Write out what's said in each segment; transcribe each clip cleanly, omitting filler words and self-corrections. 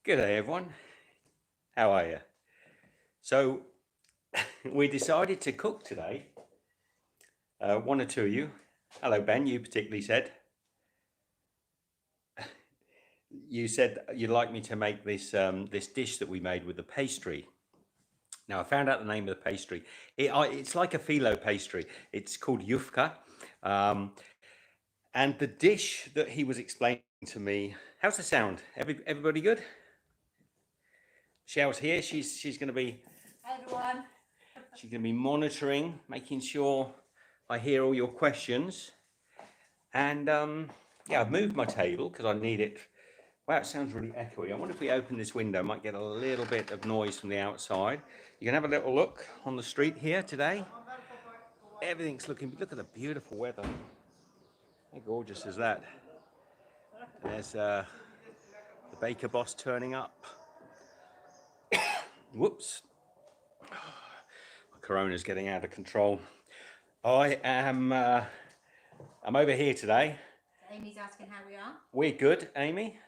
Good day, everyone. How are you? So, we decided to cook today. One or two of you. Hello, Ben. You particularly said. You said you'd like me to make this dish that we made with the pastry. Now, I found out the name of the pastry. It's like a phyllo pastry. It's called yufka. Um, and the dish that he was explaining to me. How's the sound? Everybody good? Michelle's here. She's going to be. Hi everyone. She's going to be monitoring, making sure I hear all your questions. And yeah, I've moved my table because I need it. Wow, it sounds really echoey. I wonder if we open this window, might get a little bit of noise from the outside. You can have a little look on the street here today. Everything's look at the beautiful weather. How gorgeous is that? There's the baker boss turning up. Whoops. Corona's getting out of control. I'm over here today. Amy's asking how we are. We're good, Amy.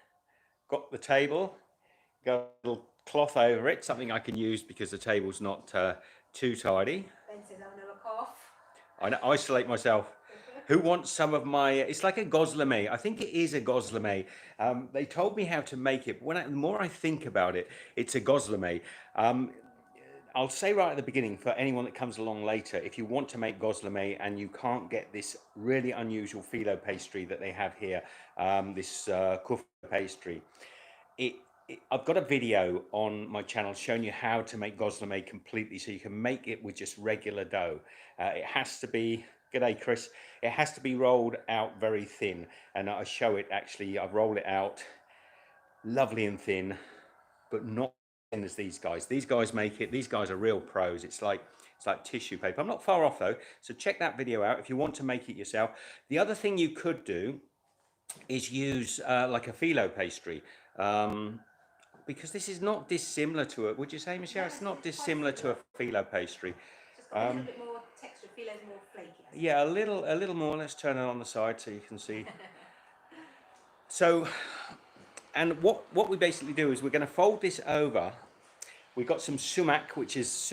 Got the table, got a little cloth over it, something I can use because the table's not too tidy. Ben says I'll never cough. I isolate myself. Who wants some of my, it's like a Gozleme. I think it is a Gozleme. They told me how to make it. The more I think about it, it's a Gozleme. I'll say right at the beginning for anyone that comes along later, if you want to make Gozleme and you can't get this really unusual phyllo pastry that they have here, this Curfew pastry, I've got a video on my channel showing you how to make Gozleme completely, so you can make it with just regular dough. It has to be, g'day Chris, it has to be rolled out very thin, and I show it actually, I roll it out lovely and thin, but not as these guys. These guys make it. These guys are real pros. It's like tissue paper. I'm not far off though, so check that video out if you want to make it yourself. The other thing you could do is use like a phyllo pastry, because this is not dissimilar to it. Would you say, Michelle? It's not dissimilar to a phyllo pastry. Just got a little bit more texture. Phyllo's more flaky. Yeah, a little more. Let's turn it on the side so you can see. So. And what we basically do is we're going to fold this over. We've got some sumac, which is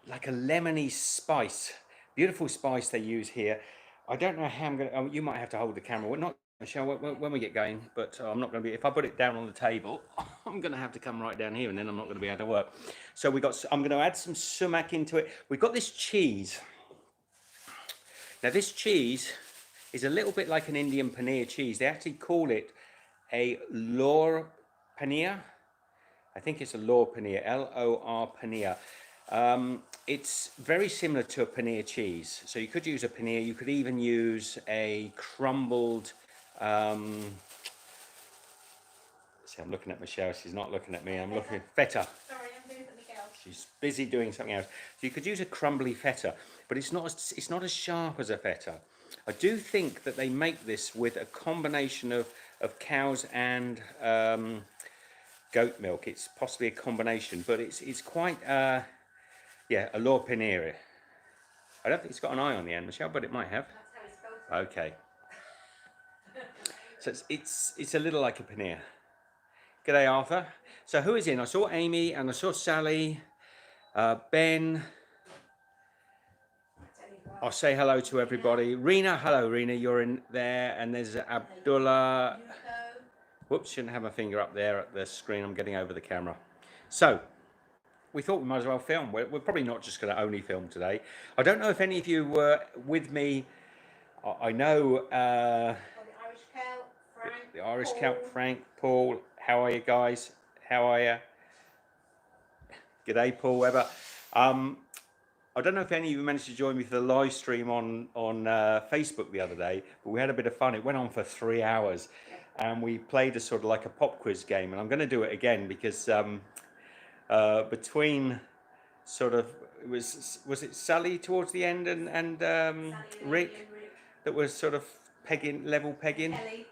like a lemony spice, beautiful spice they use here. I don't know how I'm going to. You might have to hold the camera. We're not, Michelle, when we get going, but I'm not going to be. If I put it down on the table, I'm going to have to come right down here, and then I'm not going to be able to work. So I'm going to add some sumac into it. We've got this cheese. Now this cheese is a little bit like an Indian paneer cheese. They actually call it a lor paneer. I think it's a lor paneer, L-O-R paneer. It's very similar to a paneer cheese. So you could use a paneer. You could even use a crumbled. See, I'm looking at Michelle. She's not looking at me. I'm looking at feta. Sorry, I'm doing something else. She's busy doing something else. So you could use a crumbly feta, but it's not as sharp as a feta. I do think that they make this with a combination of cows and goat milk. It's possibly a combination, but it's quite yeah, a lor paneer. I don't think it's got an I on the end, Michelle, but it might have. That's how it's spelled. Okay. So it's a little like a paneer. G'day, Arthur. So who is in? I saw Amy and I saw Sally, Ben. I'll say hello to everybody. Rena, hello Rena, you're in there, and there's Abdullah. Whoops, shouldn't have my finger up there at the screen. I'm getting over the camera. So we thought we might as well film. We're probably not just going to only film today. I don't know if any of you were with me. I know the Irish Count, Frank, Paul. How are you guys? How are you? G'day, Paul Webber. I don't know if any of you managed to join me for the live stream on Facebook the other day, but we had a bit of fun. It went on for 3 hours, and we played a sort of like a pop quiz game. And I'm going to do it again because between sort of was it Sally towards the end and Rick that was sort of level pegging, Kelly.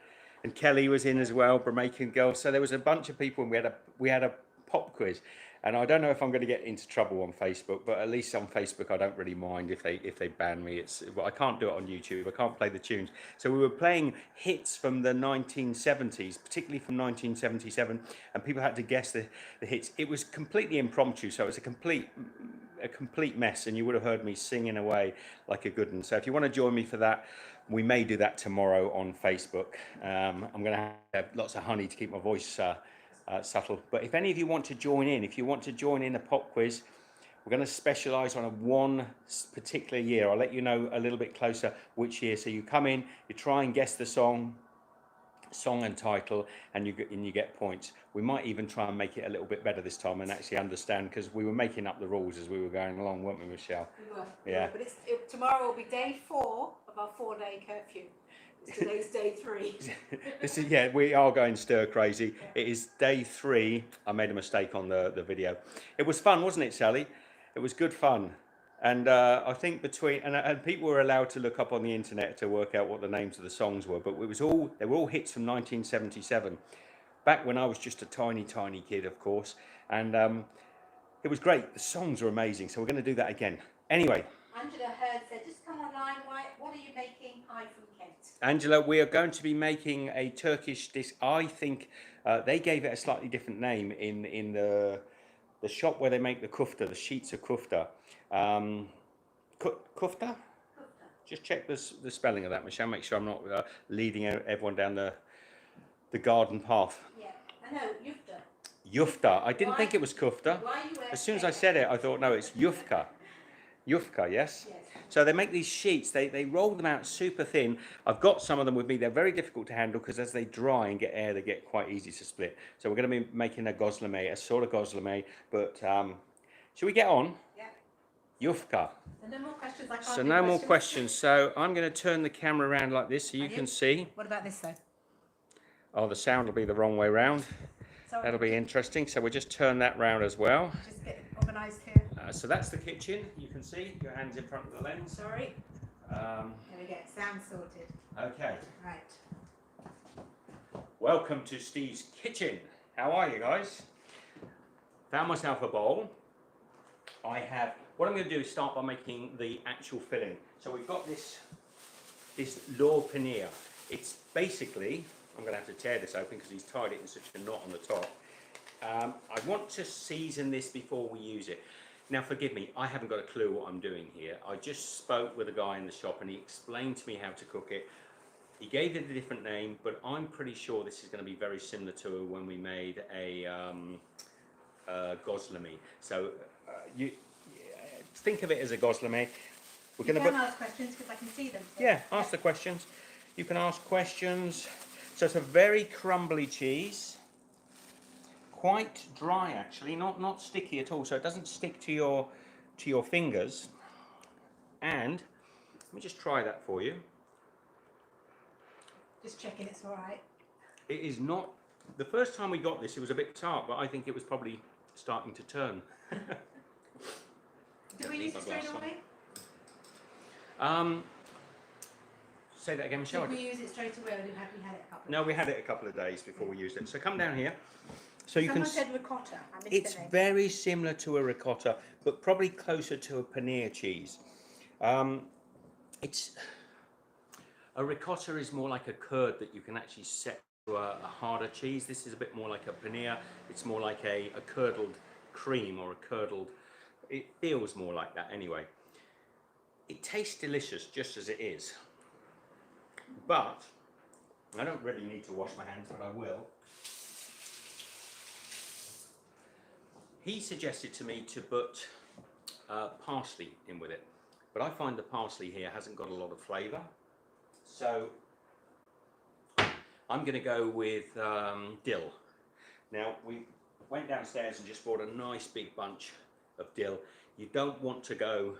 And Kelly was in as well, Jamaican girl. So there was a bunch of people, and we had a pop quiz. And I don't know if I'm going to get into trouble on Facebook, but at least on Facebook I don't really mind if they ban me. Well, I can't do it on YouTube. I can't play the tunes. So we were playing hits from the 1970s, particularly from 1977, and people had to guess the hits. It was completely impromptu, so it was a complete mess, and you would have heard me singing away like a good one. So if you want to join me for that, we may do that tomorrow on Facebook. I'm going to have lots of honey to keep my voice subtle. But if any of you want to join in, if you want to join in a pop quiz, we're going to specialise on one particular year. I'll let you know a little bit closer which year. So you come in, you try and guess the song and title, and you get points. We might even try and make it a little bit better this time and actually understand, because we were making up the rules as we were going along, weren't we, Michelle? We were. Yeah. But tomorrow will be day 4 of our 4-day curfew. Today's day 3. This is, yeah, we are going stir crazy. It is day 3. I made a mistake on the video. It was fun, wasn't it, Sally? It was good fun. And I think and people were allowed to look up on the internet to work out what the names of the songs were, but they were all hits from 1977, back when I was just a tiny kid, of course. And it was great. The songs are amazing, so we're going to do that again. Anyway. Angela Heard said, just come online, what are you making? Hi from Kent. Angela, we are going to be making a Turkish dish. I think they gave it a slightly different name in the shop where they make the kufta, the sheets of kufta. Kufta? Just check the spelling of that, Michelle. Make sure I'm not leading everyone down the garden path. Yeah, I know, yufta. Yufta. I didn't think it was kufta. As soon as I said it, I thought, no, it's yufka. Yufka, yes? Yes. So they make these sheets, they roll them out super thin. I've got some of them with me. They're very difficult to handle because as they dry and get air, they get quite easy to split. So we're going to be making a sort of gozleme, but should we get on? Yeah. Yufka. So no more questions. I can't So do no more questions. So I'm going to turn the camera around like this so you can see. What about this though? Oh, the sound will be the wrong way round. Sorry. That'll be interesting. So we'll just turn that round as well. Just get organised here. So that's the kitchen. You can see your hands in front of the lens. Sorry. There we go. Sound sorted. Okay. Right. Welcome to Steve's kitchen. How are you guys? Found myself a bowl. What I'm going to do is start by making the actual filling. So we've got this lor paneer. It's basically, I'm going to have to tear this open because he's tied it in such a knot on the top. I want to season this before we use it. Now forgive me, I haven't got a clue what I'm doing here. I just spoke with a guy in the shop and he explained to me how to cook it. He gave it a different name, but I'm pretty sure this is going to be very similar to when we made a gozleme. So you think of it as a gozleme. You can ask questions because I can see them. So. Yeah, ask the questions. You can ask questions. So it's a very crumbly cheese. Quite dry actually, not sticky at all, so it doesn't stick to your fingers. And let me just try that for you. Just checking it's all right. It is not. The first time we got this, it was a bit tart, but I think it was probably starting to turn. Do we use it straight away? Say that again, Michelle. Did we use it straight away, or have we had it a couple? No, we had it a couple of days before we used it. So come down here. So you Someone can. said ricotta. I missed It's the name. very similar to a ricotta, but probably closer to a paneer cheese. It's a ricotta is more like a curd that you can actually set to a harder cheese. This is a bit more like a paneer. It's more like a curdled cream or a curdled. It feels more like that anyway. It tastes delicious just as it is, but I don't really need to wash my hands, but I will. He suggested to me to put parsley in with it, but I find the parsley here hasn't got a lot of flavour. So I'm going to go with dill. Now we went downstairs and just bought a nice big bunch of dill. You don't want to go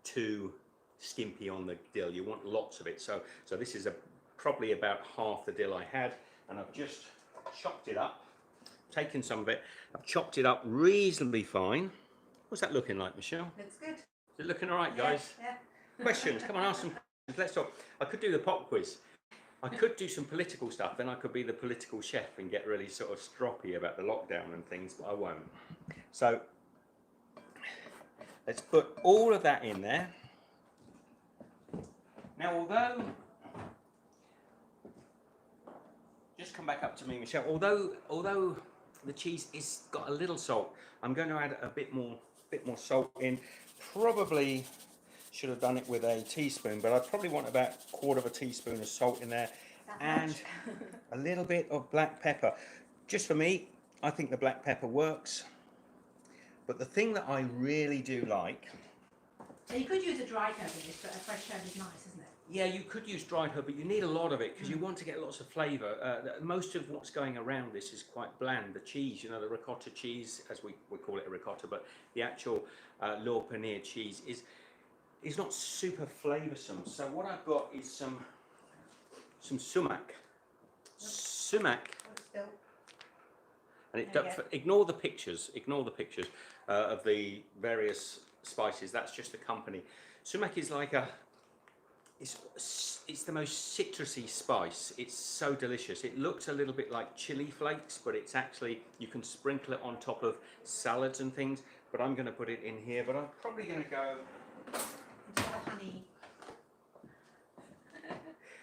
too skimpy on the dill. You want lots of it. So this is probably about half the dill I had, and I've just chopped it up. Taken some of it, I've chopped it up reasonably fine. What's that looking like, Michelle? Looks good. Is it looking all right, guys? Yeah. Questions? Come on, ask some questions. Let's talk. I could do the pop quiz. I could do some political stuff, then I could be the political chef and get really sort of stroppy about the lockdown and things, but I won't. So let's put all of that in there. Now, just come back up to me, Michelle. Although the cheese is got a little salt, I'm going to add a bit more salt in. Probably should have done it with a teaspoon, but I probably want about a quarter of a teaspoon of salt in there, and a little bit of black pepper. Just for me, I think the black pepper works. But the thing that I really do like. So you could use a dried herb in this, but a fresh herb is nice, isn't it? Yeah, you could use dried herb, but you need a lot of it because you want to get lots of flavour. Most of what's going around this is quite bland. The cheese, you know, the ricotta cheese, as we call it a ricotta, but the actual Lord Paneer cheese is not super flavoursome. So what I've got is some sumac. Sumac. And ignore the pictures. Ignore the pictures of the various spices. That's just the company. Sumac is like it's the most citrusy spice. It's so delicious. It looks a little bit like chili flakes, but it's actually, you can sprinkle it on top of salads and things. But I'm going to put it in here. But I'm probably going to go. Honey.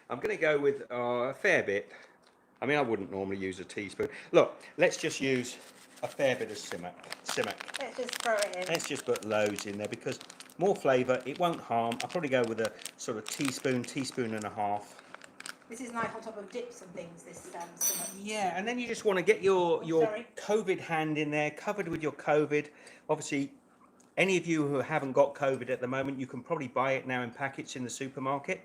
I'm going to go with a fair bit. I mean, I wouldn't normally use a teaspoon. Look, let's just use a fair bit of sumac. Let's just throw it in. Let's just put loads in there because more flavour, it won't harm. I'll probably go with a sort of teaspoon and a half. This is nice on top of dips and things, this sumac. Yeah, and then you just want to get your COVID hand in there, covered with your COVID. Obviously, any of you who haven't got COVID at the moment, you can probably buy it now in packets in the supermarket.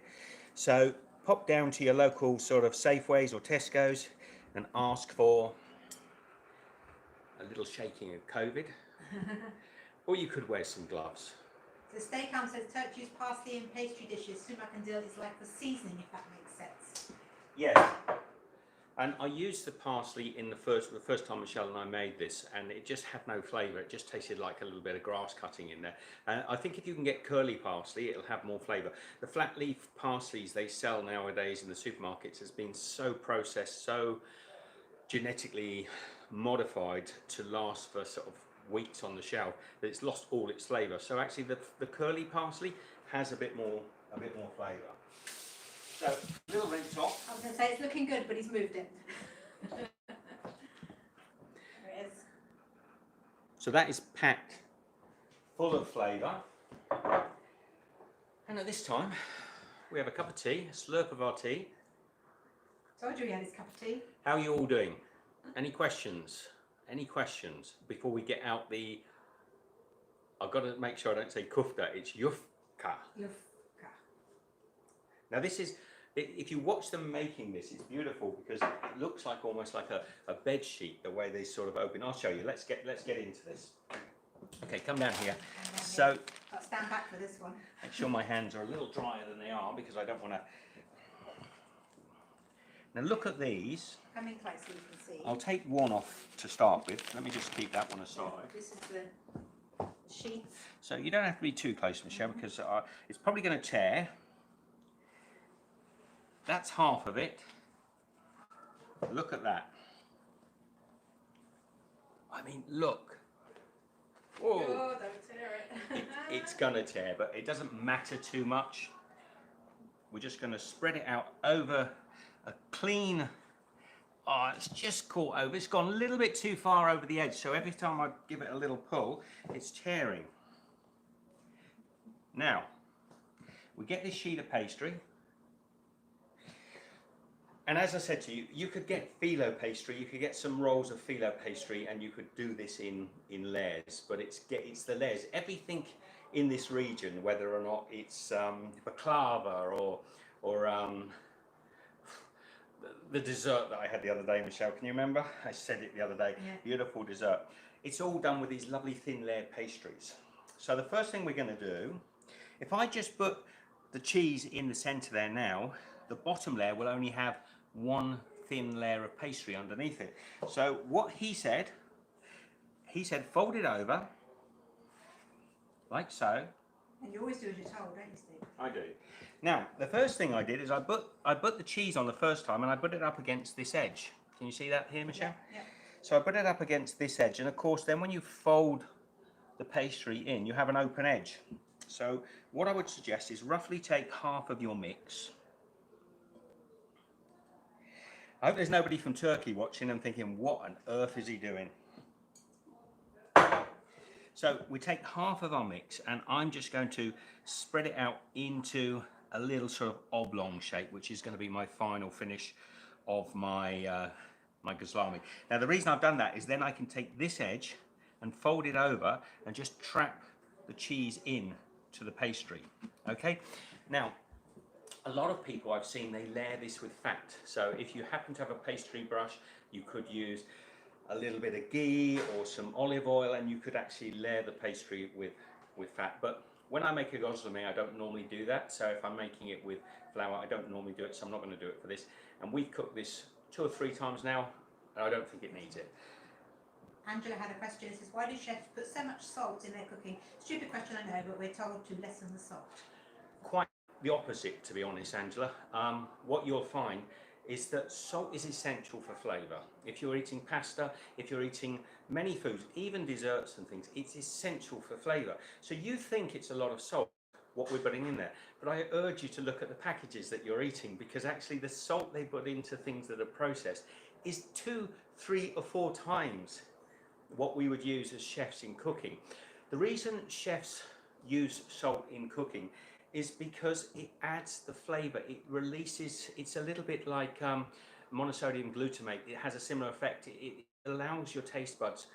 So pop down to your local sort of Safeways or Tesco's and ask for a little shaking of COVID. Or you could wear some gloves. The Steakhouse says Turkish parsley and pastry dishes, sumac and dill is like the seasoning, if that makes sense. Yes. And I used the parsley in the first time Michelle and I made this, and it just had no flavour. It just tasted like a little bit of grass cutting in there. I think if you can get curly parsley, it'll have more flavour. The flat leaf parsleys they sell nowadays in the supermarkets has been so processed, so genetically modified to last for sort of weeks on the shelf that it's lost all its flavour. So actually, the curly parsley has a bit more flavour. So, little rinse off. I was going to say it's looking good, but he's moved it. There it is. So that is packed full of flavour. And at this time, we have a cup of tea, a slurp of our tea. Told you he had his cup of tea. How are you all doing? Any questions? Any questions before we get out the... I've got to make sure I don't say kufta, it's yufka. Yufka. Now this is, if you watch them making this, it's beautiful because it looks like almost like a bed sheet, the way they sort of open. I'll show you. Let's get into this. Okay, come down here. So I'll stand back for this one. make sure my hands are a little drier than they are because I don't want to. Now look at these. Come in close so you can see. I'll take one off to start with. Let me just keep that one aside. This is the sheets. So you don't have to be too close, Michelle, because it's probably going to tear. That's half of it. Look at that. I mean, look. Whoa. Oh, don't tear it. It's going to tear, but it doesn't matter too much. We're just going to spread it out over a clean... Oh, it's just caught over. It's gone a little bit too far over the edge, so every time I give it a little pull, it's tearing. Now, we get this sheet of pastry. And as I said to you, you could get phyllo pastry, you could get some rolls of phyllo pastry, and you could do this in layers, but it's the layers. Everything in this region, whether or not it's baklava or the dessert that I had the other day, Michelle, can you remember? I said it the other day, yeah. Beautiful dessert. It's all done with these lovely thin layered pastries. So the first thing we're going to do, if I just put the cheese in the centre there now, the bottom layer will only have one thin layer of pastry underneath it. So what he said fold it over, like so. And you always do as you're told, don't you, Steve? I do. Now, the first thing I did is I put the cheese on the first time, and I put it up against this edge. Can you see that here, Michelle? Yeah. So I put it up against this edge, and of course then when you fold the pastry in, you have an open edge. So what I would suggest is roughly take half of your mix. I hope there's nobody from Turkey watching and thinking, what on earth is he doing? So we take half of our mix, and I'm just going to spread it out into a little sort of oblong shape, which is going to be my final finish of my my gozleme. Now the reason I've done that is then I can take this edge and fold it over and just trap the cheese in to the pastry. Okay, now a lot of people I've seen, they layer this with fat. So if you happen to have a pastry brush, you could use a little bit of ghee or some olive oil, and you could actually layer the pastry with fat. But when I make a gozleme, I don't normally do that. So if I'm making it with flour, I don't normally do it, so I'm not going to do it for this. And we've cooked this 2 or 3 times now, and I don't think it needs it. Angela had a question. It says, why do chefs put so much salt in their cooking? Stupid question, I know, but we're told to lessen the salt. Quite the opposite, to be honest, Angela. What you'll find is that salt is essential for flavour. If you're eating pasta, if you're eating many foods, even desserts and things, it's essential for flavour. So you think it's a lot of salt, what we're putting in there, but I urge you to look at the packages that you're eating, because actually the salt they put into things that are processed is 2, 3 or 4 times what we would use as chefs in cooking. The reason chefs use salt in cooking is because it adds the flavour, it releases, it's a little bit like monosodium glutamate, it has a similar effect, it allows your taste buds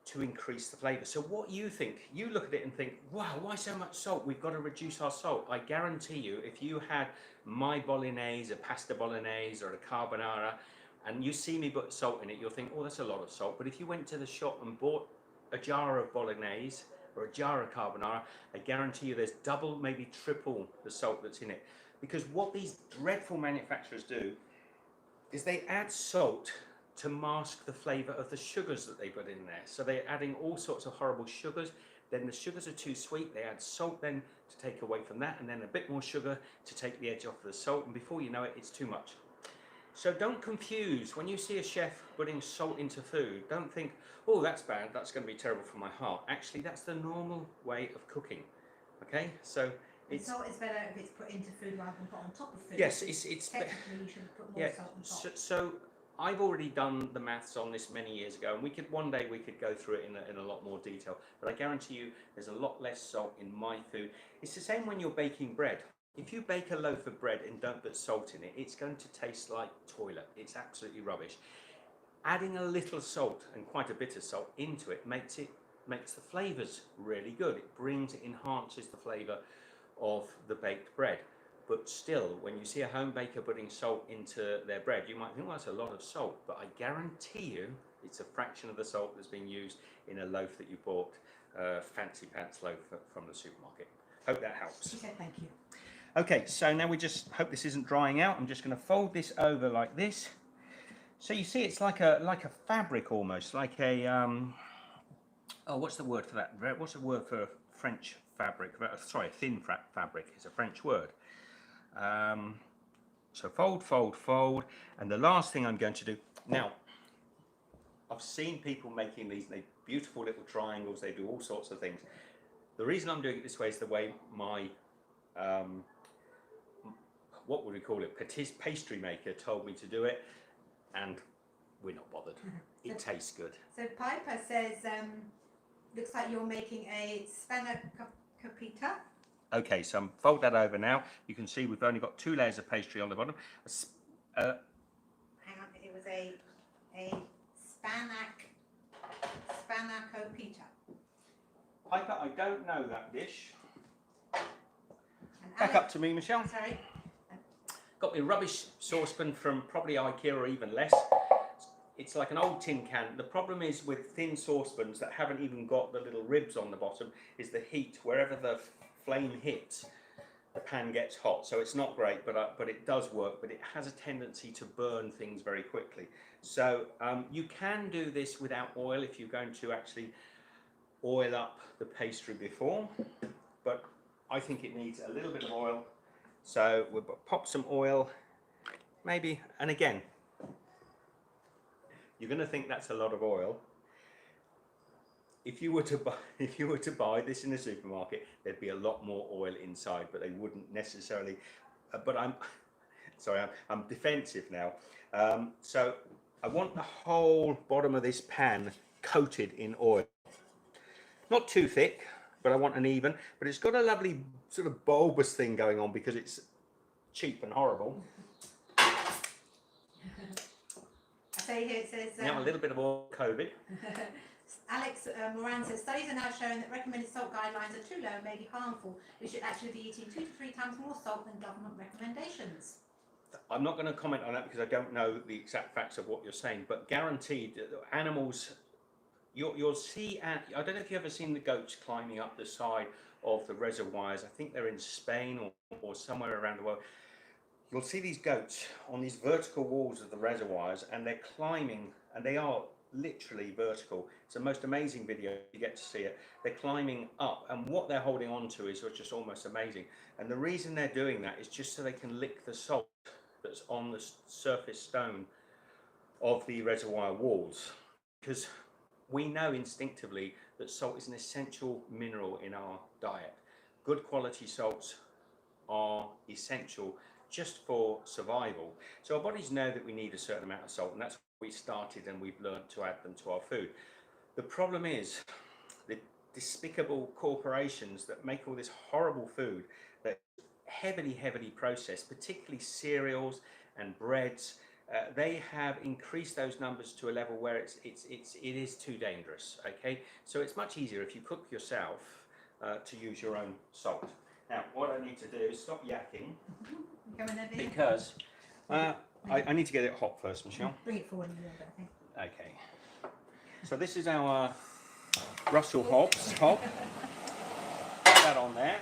to increase the flavour. So what you think, you look at it and think, wow, why so much salt? We've got to reduce our salt. I guarantee you, if you had my bolognese, a pasta bolognese or a carbonara, and you see me put salt in it, you'll think, oh, that's a lot of salt. But if you went to the shop and bought a jar of bolognese or a jar of carbonara, I guarantee you there's double, maybe triple the salt that's in it. Because what these dreadful manufacturers do is they add salt to mask the flavour of the sugars that they put in there. So they're adding all sorts of horrible sugars. Then the sugars are too sweet, they add salt then to take away from that, and then a bit more sugar to take the edge off the salt, and before you know it, it's too much. So don't confuse, when you see a chef putting salt into food, don't think, oh, that's bad, that's going to be terrible for my heart. Actually, that's the normal way of cooking. Okay, so Salt is better if it's put into food rather than put on top of food. Yes, it's technically you should put more salt on top. So I've already done the maths on this many years ago, and one day we could go through it in a lot more detail. But I guarantee you, there's a lot less salt in my food. It's the same when you're baking bread. If you bake a loaf of bread and don't put salt in it, it's going to taste like toilet. It's absolutely rubbish. Adding a little salt, and quite a bit of salt, into it makes the flavours really good. It enhances the flavour of the baked bread. But still, when you see a home baker putting salt into their bread, you might think, well, that's a lot of salt. But I guarantee you, it's a fraction of the salt that's being used in a loaf that you bought, fancy pants loaf from the supermarket. Hope that helps. She said thank you. Okay, so now we just hope this isn't drying out. I'm just going to fold this over like this. So you see, it's like a fabric almost, like a oh, what's the word for that? What's the word for French fabric? Sorry, thin fabric is a French word. So fold, fold, fold, and the last thing I'm going to do now. I've seen people making these beautiful little triangles. They do all sorts of things. The reason I'm doing it this way is the way my what would we call it? Pastry maker told me to do it, and we're not bothered. It tastes good. So Piper says, looks like you're making a spanakopita. Okay, so I'm fold that over now. You can see we've only got 2 layers of pastry on the bottom. Hang on, it was a spanakopita. Piper, I don't know that dish. And Back up to me, Michelle. Sorry. Got me a rubbish saucepan from probably IKEA or even less. It's like an old tin can. The problem is with thin saucepans that haven't even got the little ribs on the bottom is the heat. Wherever the flame hits, the pan gets hot. So it's not great, but it does work. But it has a tendency to burn things very quickly. So you can do this without oil if you're going to actually oil up the pastry before. But I think it needs a little bit of oil So we'll pop some oil, maybe, and again, you're going to think that's a lot of oil. If you were to buy this in a supermarket, there'd be a lot more oil inside, but they wouldn't necessarily. But I'm sorry, I'm defensive now. So I want the whole bottom of this pan coated in oil. Not too thick, but I want an even. But it's got a lovely sort of bulbous thing going on because it's cheap and horrible. I say here it says. Now a little bit of oil, COVID. Alex Moran says studies are now showing that recommended salt guidelines are too low and may be harmful. We should actually be eating 2 to 3 times more salt than government recommendations. I'm not going to comment on that because I don't know the exact facts of what you're saying, but guaranteed animals, you'll see, I don't know if you've ever seen the goats climbing up the side of the reservoirs. I think they're in Spain or somewhere around the world. You'll see these goats on these vertical walls of the reservoirs, and they're climbing, and they are literally vertical. It's the most amazing video, you get to see it. They're climbing up, and what they're holding on to is just almost amazing. And the reason they're doing that is just so they can lick the salt that's on the surface stone of the reservoir walls, because we know instinctively that salt is an essential mineral in our diet. Good quality salts are essential just for survival. So our bodies know that we need a certain amount of salt, and that's what we started, and we've learned to add them to our food. The problem is the despicable corporations that make all this horrible food that heavily processed, particularly cereals and breads. They have increased those numbers to a level where it is too dangerous. Okay, so it's much easier if you cook yourself to use your own salt. Now, what I need to do is stop yakking because I need to get it hot first, Michelle. Bring it forward a little bit, I think. Okay. So this is our Russell hops hop. Put that on there.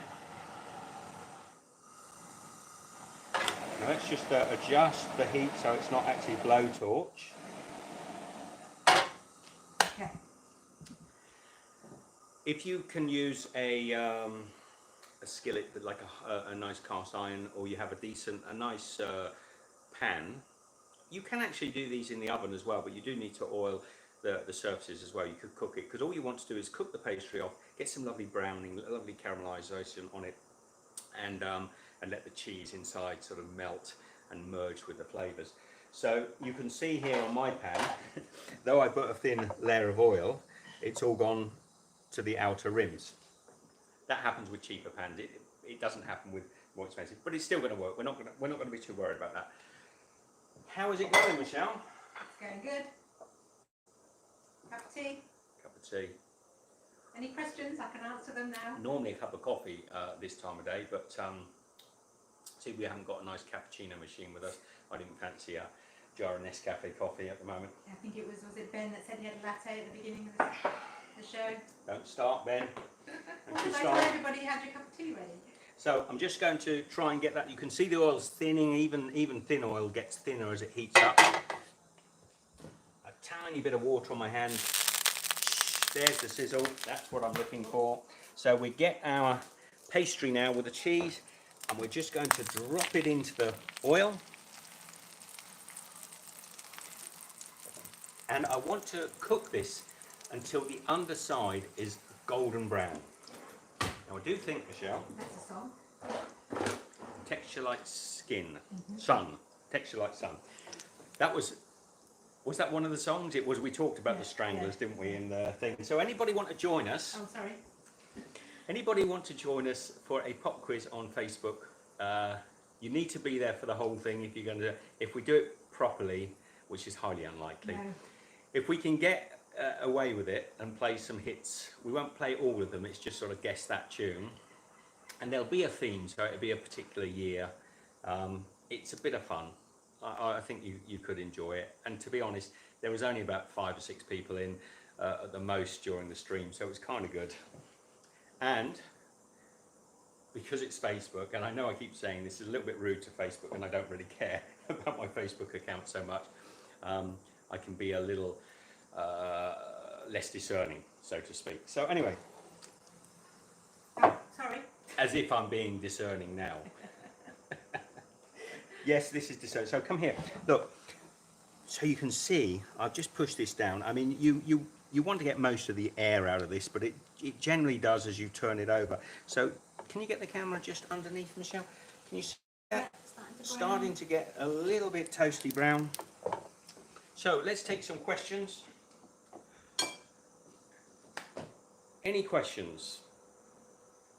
Now let's just adjust the heat so it's not actually blowtorch. Okay. If you can use a skillet with like a nice cast iron, or you have a nice pan, you can actually do these in the oven as well, but you do need to oil the surfaces as well. You could cook it, because all you want to do is cook the pastry off, get some lovely browning, lovely caramelization on it, and let the cheese inside sort of melt and merge with the flavors. So you can see here on my pan, though I put a thin layer of oil, it's all gone to the outer rims. That happens with cheaper pans. It doesn't happen with more expensive, but it's still going to work. We're not going to be too worried about that. How is it going, Michelle? It's going good. Cup of tea. Cup of tea. Any questions? I can answer them now. Normally a cup of coffee this time of day, but see, we haven't got a nice cappuccino machine with us. I didn't fancy a jar of Nescafe coffee at the moment. I think it was it Ben that said he had a latte at the beginning of the show? Don't start, Ben. Well, I told everybody you had your cup of tea ready. So I'm just going to try and get that. You can see the oil's thinning. Even thin oil gets thinner as it heats up. A tiny bit of water on my hand. There's the sizzle. That's what I'm looking for. So we get our pastry now with the cheese, and we're just going to drop it into the oil. And I want to cook this until the underside is golden brown. Now I do think, Michelle, That's a song. texture like skin, sun, texture like sun. That was that one of the songs? It was. We talked about the Stranglers, didn't we, in the thing? So anybody want to join us? Oh, sorry. Anybody want to join us for a pop quiz on Facebook? You need to be there for the whole thing if you're going to. If we do it properly, which is highly unlikely. No. If we can get away with it and play some hits, we won't play all of them. It's just sort of guess that tune, and there'll be a theme, so it'll be a particular year. It's a bit of fun. I think you could enjoy it, and to be honest, there was only about 5 or 6 people in at the most during the stream, so it was kind of good. And because it's Facebook, and I know I keep saying this is a little bit rude to Facebook, and I don't really care about my Facebook account so much, I can be a little less discerning, so to speak. So anyway, Oh, sorry. as if I'm being discerning now. Yes, this is dessert. So come here. Look, so you can see, I've just pushed this down. I mean, you want to get most of the air out of this, but it generally does as you turn it over. So can you get the camera just underneath, Michelle? Can you see that? Starting to get a little bit toasty brown. So let's take some questions. Any questions?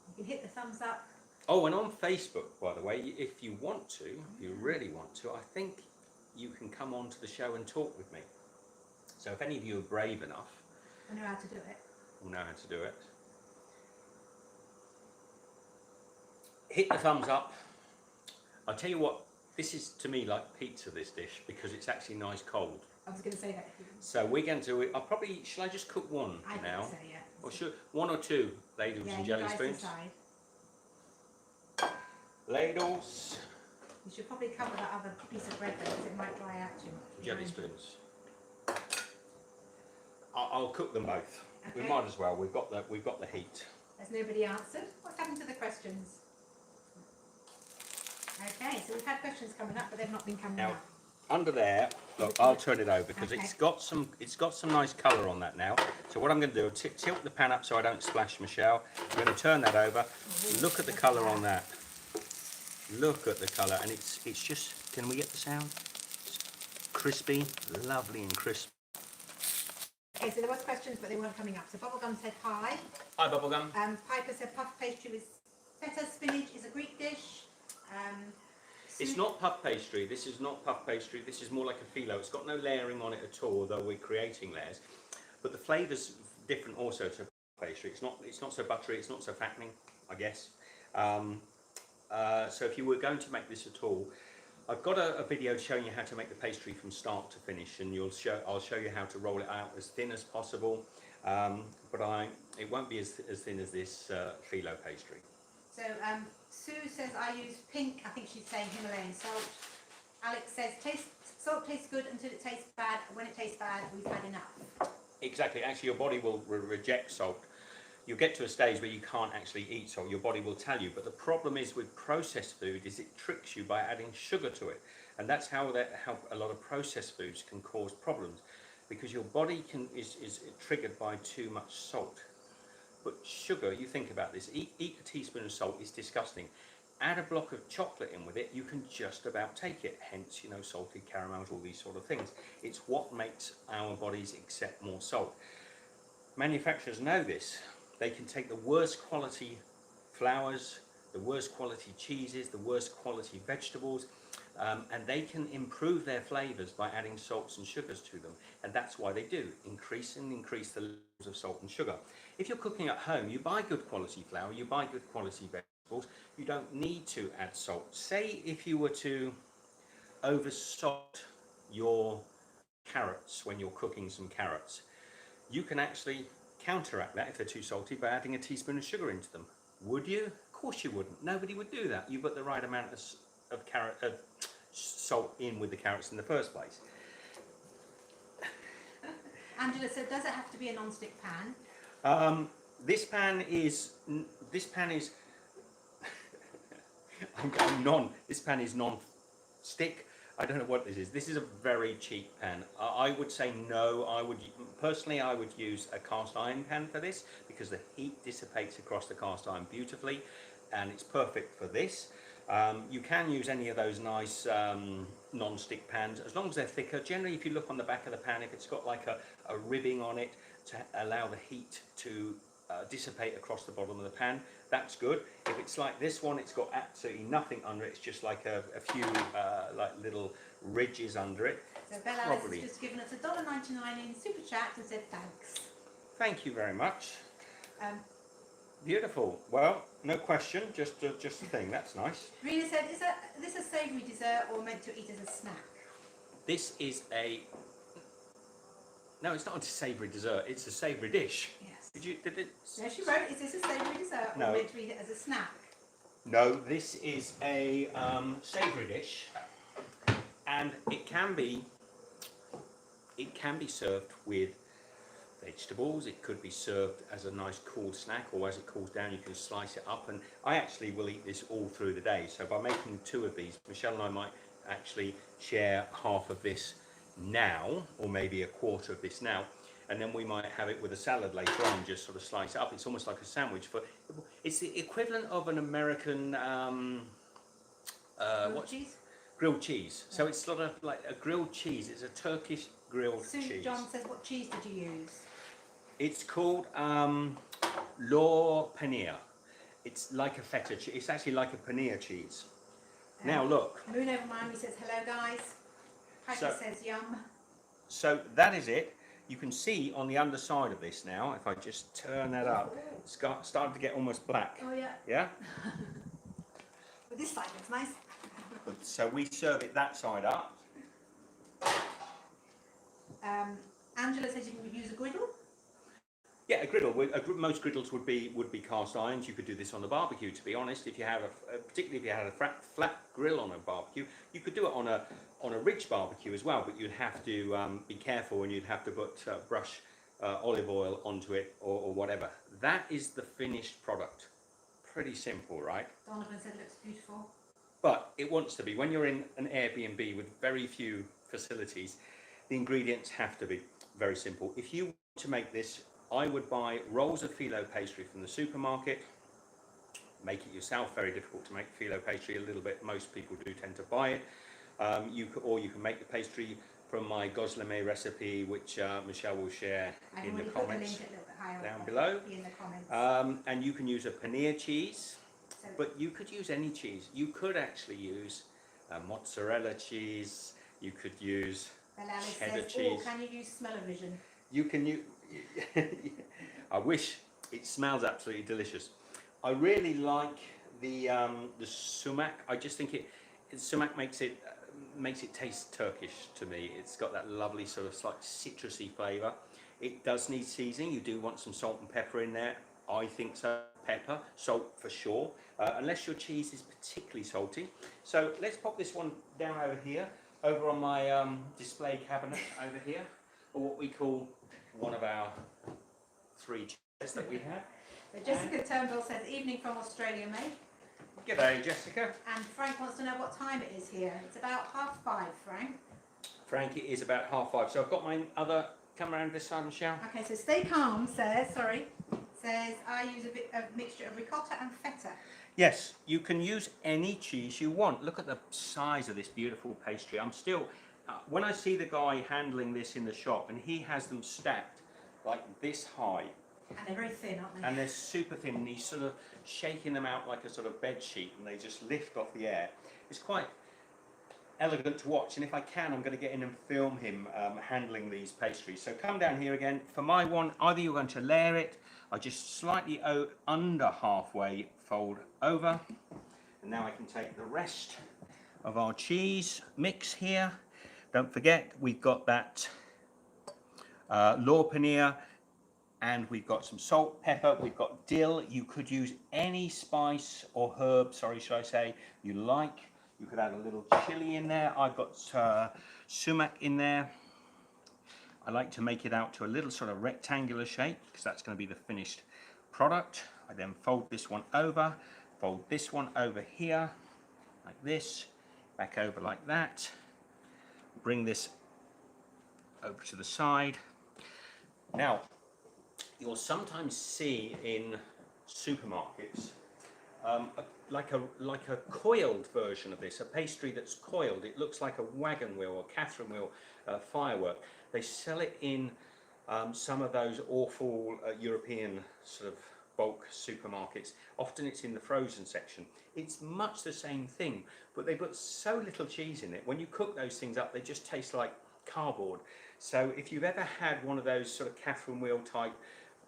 You can hit the thumbs up. Oh, and on Facebook, by the way, if you want to, if you really want to, I think you can come on to the show and talk with me. So if any of you are brave enough, I know how to do it. will know how to do it. Hit the thumbs up. I'll tell you what, this is to me like pizza, this dish, because it's actually nice cold. I was going to say that. So we're going to, shall I just cook one now? I think so, yeah. Or should, one or two ladles and jelly spoons? Decide. Ladles, You should probably cover that other piece of bread though, because it might dry out too much. jelly spoons. I'll cook them both. Okay. We might as well. We've got the heat. Has nobody answered? What's happened to the questions? Okay, so we've had questions coming up, but they've not been coming Now, up. under there, look, I'll turn it over because Okay. it's got some nice colour on that now. So what I'm going to do, tilt the pan up so I don't splash, Michelle. I'm going to turn that over. Look at the colour on that. Look at the colour, and it's just. Can we get the sound? Crispy, lovely and crisp. Okay, so there was questions, but they weren't coming up. So Bubblegum said hi. Hi, Bubblegum. Piper said puff pastry with feta spinach is a Greek dish. It's not puff pastry. This is not puff pastry. This is more like a phyllo. It's got no layering on it at all, though we're creating layers. But the flavour's different also to puff pastry. It's not so buttery. It's not so fattening, I guess. So if you were going to make this at all, I've got a video showing you how to make the pastry from start to finish, and I'll show you how to roll it out as thin as possible. But it won't be as thin as this phyllo pastry. So Sue says I use pink. I think she's saying Himalayan salt. Alex says salt tastes good until it tastes bad. When it tastes bad, we've had enough. Exactly. Actually, your body will reject salt. You'll get to a stage where you can't actually eat salt. Your body will tell you. But the problem is with processed food is it tricks you by adding sugar to it, and that's how a lot of processed foods can cause problems, because your body is triggered by too much salt. But sugar, you think about this, eat a teaspoon of salt, it's disgusting. Add a block of chocolate in with it, you can just about take it. Hence, salted caramels, all these sort of things. It's what makes our bodies accept more salt. Manufacturers know this. They can take the worst quality flours, the worst quality cheeses, the worst quality vegetables, and they can improve their flavours by adding salts and sugars to them. And that's why they do, increase the levels of salt and sugar. If you're cooking at home, you buy good quality flour, you buy good quality vegetables, you don't need to add salt. Say if you were to over-salt your carrots when you're cooking some carrots, you can actually counteract that if they're too salty by adding a teaspoon of sugar into them. Would you? Of course you wouldn't. Nobody would do that. You put the right amount of salt in with the carrots in the first place. Angela said, does it have to be a non-stick pan? This pan is this pan is non-stick. I don't know what this is. This is a very cheap pan. I would say no. I would use a cast iron pan for this, because the heat dissipates across the cast iron beautifully, and it's perfect for this. You can use any of those nice non-stick pans, as long as they're thicker. Generally, if you look on the back of the pan, if it's got like a ribbing on it to allow the heat to dissipate across the bottom of the pan, that's good. If it's like this one, it's got absolutely nothing under it. It's just like a few like little ridges under it. So Bella Alice has just given us $1.99 in super chat and said thanks. Thank you very much. Beautiful. Well, no question, just a thing. That's nice. Rena said, is this a savoury dessert or meant to eat as a snack? This is no, it's not a savoury dessert. It's a savoury dish. Yes. Did it? No, she wrote, is this a savoury dessert or meant to eat it as a snack? No, this is a savoury dish, and it can be served with vegetables. It could be served as a nice cool snack, or as it cools down, you can slice it up. And I actually will eat this all through the day. So by making two of these, Michelle and I might actually share half of this now, or maybe a quarter of this now, and then we might have it with a salad later on, just sort of slice it up. It's almost like a sandwich. It's the equivalent of an American Cheese. grilled cheese. So it's sort of like a grilled cheese. It's a Turkish grilled cheese. John says, what cheese did you use? It's called lor paneer. It's like a feta cheese. It's actually like a paneer cheese. Now look. Moon over Miami says, hello guys. Patrick says, yum. So that is it. You can see on the underside of this now, if I just turn that up, it's starting to get almost black. Oh yeah. Yeah? But this side looks nice. So we serve it that side up. Angela says you can use a griddle. Yeah, a griddle. Most griddles would be cast irons. You could do this on the barbecue. To be honest, if you have particularly if you had a flat grill on a barbecue, you could do it on a rich barbecue as well. But you'd have to be careful, and you'd have to brush olive oil onto it or whatever. That is the finished product. Pretty simple, right? Donovan said it looks beautiful. But it wants to be. When you're in an Airbnb with very few facilities, the ingredients have to be very simple. If you want to make this, I would buy rolls of phyllo pastry from the supermarket. Make it yourself. Very difficult to make phyllo pastry. A little bit. Most people do tend to buy it. You can make the pastry from my Gozleme recipe, which Michelle will share in the comments down below. In the comments. And you can use a paneer cheese, but you could use any cheese. You could actually use mozzarella cheese. You could use cheddar cheese. Can you use smell-o-vision? You can use. I wish. It smells absolutely delicious. I really like the sumac. I just think sumac makes it taste Turkish to me. It's got that lovely sort of slight citrusy flavour. It does need seasoning. You do want some salt and pepper in there. I think so. Pepper, salt for sure. Unless your cheese is particularly salty. So let's pop this one down over here, over on my display cabinet over here, or what we call one of our 3 chairs that we have. So Jessica Turnbull says, evening from Australia, mate. G'day, Jessica. And Frank wants to know what time it is here. It's about 5:30, Frank. Frank, it is about 5:30. So I've got my other, come around this side, Michelle. Okay, so Stay Calm says, I use a mixture of ricotta and feta. Yes, you can use any cheese you want. Look at the size of this beautiful pastry. I'm still, when I see the guy handling this in the shop, and he has them stacked like this high. And they're very thin, aren't they? And they're super thin, and he's sort of shaking them out like a sort of bed sheet, and they just lift off the air. It's quite elegant to watch, and if I can, I'm going to get in and film him handling these pastries. So come down here again. For my one, either you're going to layer it, I just slightly under halfway fold over, and now I can take the rest of our cheese mix here. Don't forget, we've got that lor paneer, and we've got some salt, pepper, we've got dill. You could use any spice or herb, should I say, you like. You could add a little chili in there. I've got sumac in there. I like to make it out to a little sort of rectangular shape, because that's going to be the finished product. I then fold this one over here, like this, back over like that. Bring this over to the side. Now, you'll sometimes see in supermarkets like a coiled version of this, a pastry that's coiled. It looks like a wagon wheel or Catherine wheel firework. They sell it in some of those awful European sort of bulk supermarkets. Often it's in the frozen section. It's much the same thing, but they put so little cheese in it. When you cook those things up, they just taste like cardboard. So if you've ever had one of those sort of Catherine wheel type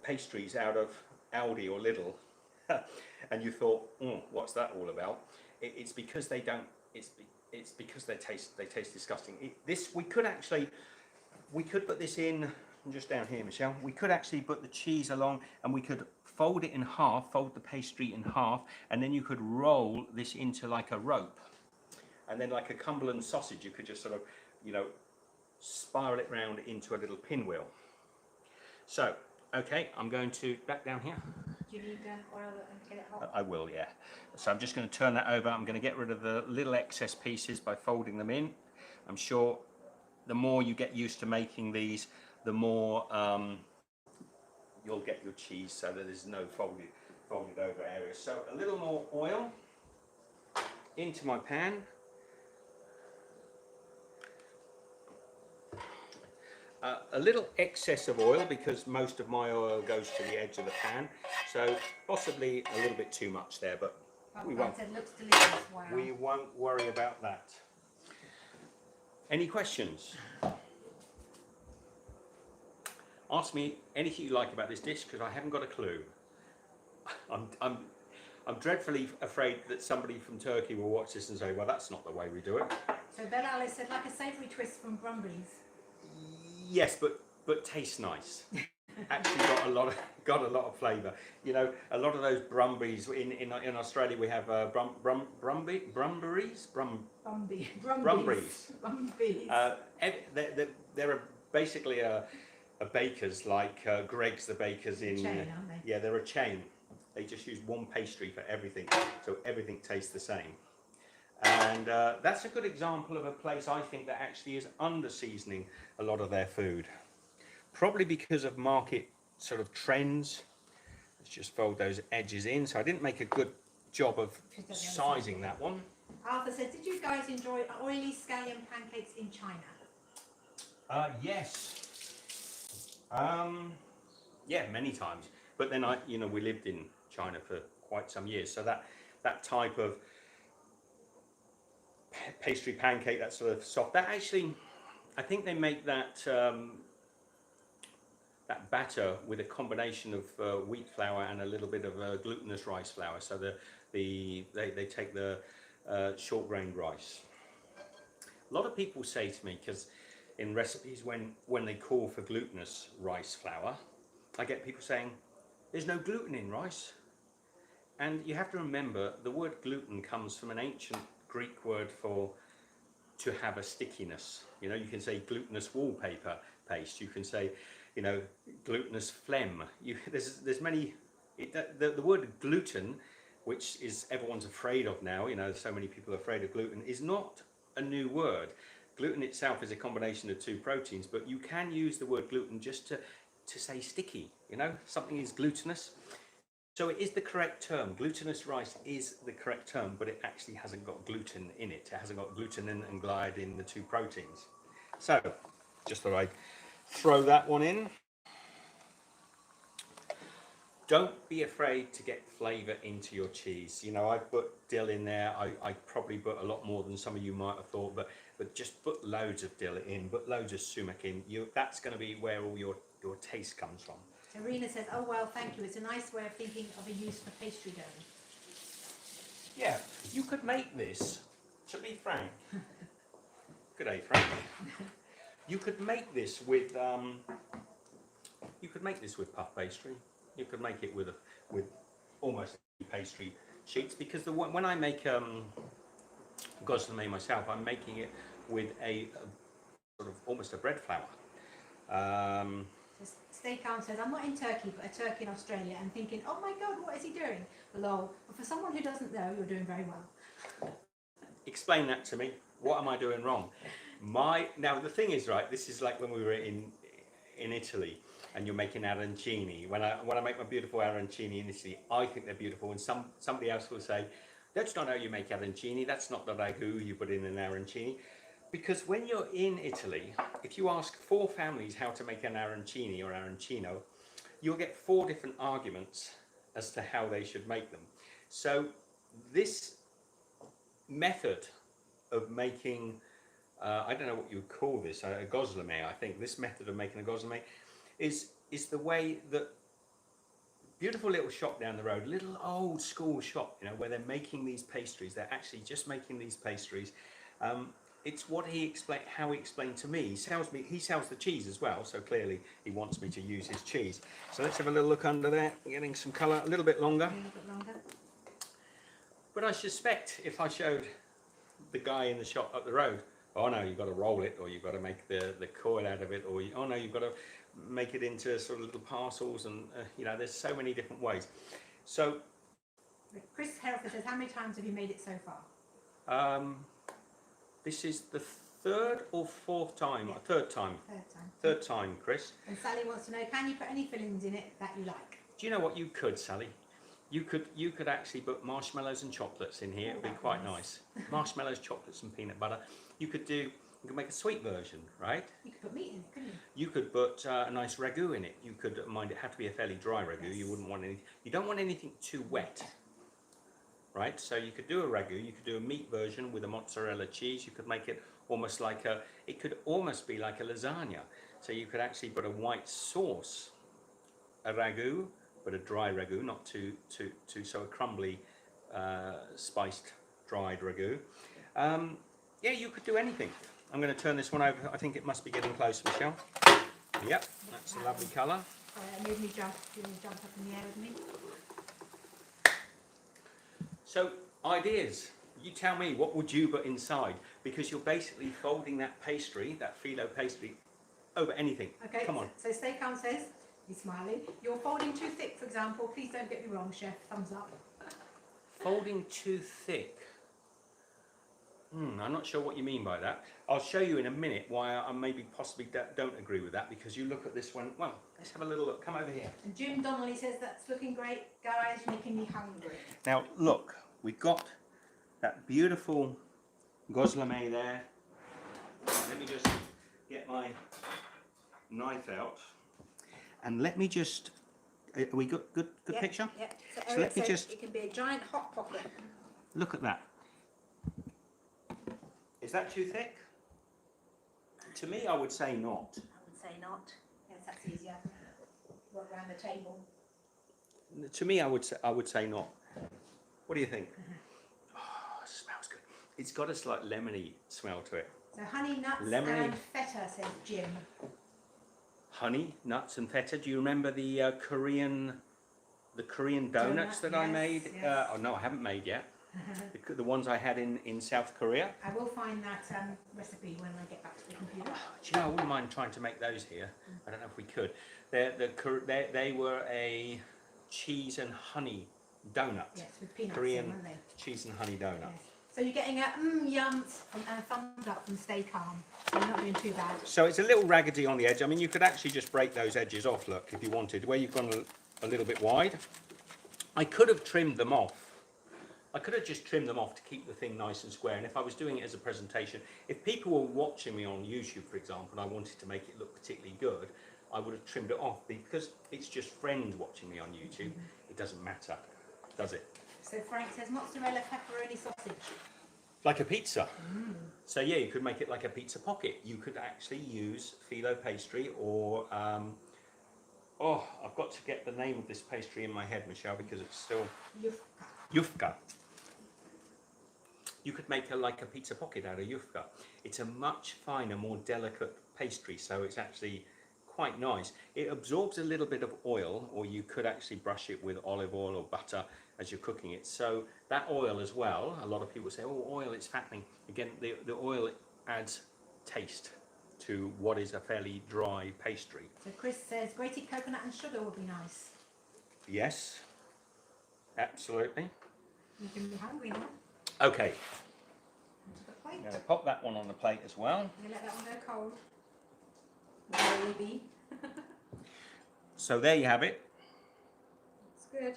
pastries out of Aldi or Lidl, and you thought, what's that all about? It's because they don't. It's because they taste disgusting. We could put this in just down here, Michelle. We could actually put the cheese along, and we could fold it in half, fold the pastry in half, and then you could roll this into like a rope, and then like a Cumberland sausage, you could just sort of, spiral it round into a little pinwheel. So, okay, I'm going to back down here. Do you need oil and get it hot? I will, yeah. So I'm just going to turn that over. I'm going to get rid of the little excess pieces by folding them in. I'm sure the more you get used to making these, the more you'll get your cheese so that there's no folded over areas. So a little more oil into my pan. A little excess of oil because most of my oil goes to the edge of the pan, so possibly a little bit too much there, but we won't. It looks delicious. Wow. We won't worry about that. Any questions? Ask me anything you like about this dish because I haven't got a clue. I'm dreadfully afraid that somebody from Turkey will watch this and say, "Well, that's not the way we do it." So Bella Alice said, like a savoury twist from Brumbies. Yes, but tastes nice. Actually got a lot of flavour. You know, a lot of those brumbies in Australia we have brumbies. They're basically a bakers like Greg's the bakers in. Chain, aren't they? Yeah, they're a chain. They just use one pastry for everything, so everything tastes the same. And that's a good example of a place I think that actually is under seasoning a lot of their food. Probably because of market sort of trends. Let's just fold those edges in. So I didn't make a good job of sizing that one. Arthur said, did you guys enjoy oily scallion pancakes in China? Yes. Yeah, many times. But then we lived in China for quite some years. So that type of pastry pancake, that sort of soft, that actually, I think they make that that batter with a combination of wheat flour and a little bit of glutinous rice flour. So they take the short grained rice. A lot of people say to me, because in recipes when they call for glutinous rice flour, I get people saying there's no gluten in rice. And you have to remember the word gluten comes from an ancient Greek word for to have a stickiness. You know, you can say glutinous wallpaper paste. You can say, glutinous phlegm. There's many. The word gluten, which is everyone's afraid of now. So many people are afraid of gluten. Is not a new word. Gluten itself is a combination of two proteins, but you can use the word gluten just to say sticky. Something is glutinous. So it is the correct term. Glutinous rice is the correct term, but it actually hasn't got gluten in it. It hasn't got gluten and gliadin, the two proteins. So, just thought I'd throw that one in. Don't be afraid to get flavour into your cheese. I put dill in there. I probably put a lot more than some of you might have thought, but just put loads of dill in, put loads of sumac in. That's going to be where all your taste comes from. Serena says, oh well, thank you. It's a nice way of thinking of a use for pastry dough. Yeah, you could make this, to be frank. Good day, Frank. You could make this with puff pastry. You could make it with almost pastry sheets, because when I make Gozleme myself, I'm making it with a sort of almost a bread flour. Steakhouse says, I'm not in Turkey, but a Turkey in Australia, and thinking, oh my God, what is he doing? Lol. But for someone who doesn't know, you're doing very well. Explain that to me. What am I doing wrong? Now the thing is, right, this is like when we were in Italy and you're making arancini. When I make my beautiful arancini in Italy, I think they're beautiful, and somebody else will say, that's not how you make arancini, that's not the ragu you put in an arancini. Because when you're in Italy, if you ask 4 families how to make an arancini or arancino, you'll get 4 different arguments as to how they should make them. So this method of making, I don't know what you would call this, a gozleme, I think this method of making a gozleme is the way that beautiful little shop down the road, little old school shop, where they're making these pastries. They're actually just making these pastries. It's what how he explained to me. He sells the cheese as well, so clearly he wants me to use his cheese. So let's have a little look under there, getting some colour, a little bit longer. A little bit longer. But I suspect if I showed the guy in the shop up the road, oh no, you've got to roll it, or you've got to make the coil out of it, or oh no, you've got to make it into sort of little parcels, and you know, there's so many different ways. So Chris Hereford says, how many times have you made it so far? this is the third or fourth time. Yeah. Third time. Third time, Chris. And Sally wants to know, can you put any fillings in it that you like? Do you know what you could, Sally? You could actually put marshmallows and chocolates in here. It'd be quite nice. Marshmallows, chocolates, and peanut butter. You could make a sweet version, right? You could put meat in it, couldn't you? You could put a nice ragu in it. You could mind it had to be a fairly dry ragu. Yes. You wouldn't want any. You don't want anything too wet, right? So you could do a ragu. You could do a meat version with a mozzarella cheese. You could make it almost like a. It could almost be like a lasagna. So you could actually put a white sauce, a ragu, but a dry ragu, not too so a crumbly, spiced, dried ragu. Yeah, you could do anything. I'm going to turn this one over. I think it must be getting close, Michelle. Yep, that's a lovely colour. Sorry, that made me jump. You want to jump up in the air with me? So, ideas. You tell me, what would you put inside? Because you're basically folding that pastry, that phyllo pastry, over anything. Okay, Come on. So Steakhouse says, he's smiling, you're folding too thick, for example. Please don't get me wrong, chef. Thumbs up. Folding too thick. I'm not sure what you mean by that. I'll show you in a minute why I maybe possibly don't agree with that, because you look at this one. Well, let's have a little look. Come over here. And Jim Donnelly says, that's looking great, guys, making me hungry. Now, look, we've got that beautiful Gozleme there. Let me just get my knife out. And let me just, we got good Yep, picture? Yep. So Eric let me says just, it can be a giant hot pocket. look at that. Is that too thick? To me, I would say not. I would say not. Yes, that's easier. Work around the table. To me, I would say not. What do you think? Oh, it smells good. It's got a slight lemony smell to it. So honey, nuts, Lemony. and feta, says Jim. Honey, nuts, and feta. Do you remember the Korean donuts that I yes, made? yes. Oh no, I haven't made yet. The ones I had in South Korea. I will find that recipe when I get back to the computer. Do you know, I wouldn't mind trying to make those here. I don't know if we could. They were a cheese and honey donut. Yes, with peanuts Korean in, weren't they? cheese and honey donut. Yes. So you're getting a yums and a thumbs up from Stay Calm. So you're not doing too bad. So it's a little raggedy on the edge. I mean, you could actually just break those edges off, look, if you wanted, where you've gone a little bit wide. I could have trimmed them off. I could have just trimmed them off to keep the thing nice and square. And if I was doing it as a presentation, if people were watching me on YouTube, for example, and I wanted to make it look particularly good, I would have trimmed it off, because it's just friends watching me on YouTube. It doesn't matter, does it? So Frank says mozzarella, pepperoni, sausage. Like a pizza. So yeah, you could make it like a pizza pocket. You could actually use phyllo pastry, or oh, I've got to get the name of this pastry in my head, Michelle, because it's still yufka. You could make like a pizza pocket out of yufka. It's a much finer, more delicate pastry, so it's actually quite nice. It absorbs a little bit of oil, or you could actually brush it with olive oil or butter as you're cooking it. So that oil as well, a lot of people say, oh, oil, it's fattening. Again, the oil adds taste to what is a fairly dry pastry. So Chris says grated coconut and sugar would be nice. Yes, absolutely. You can be hungry now. Okay, Onto the plate. I'm going to pop that one on the plate as well. You let that one go cold. Where will be? So there you have it. It's good.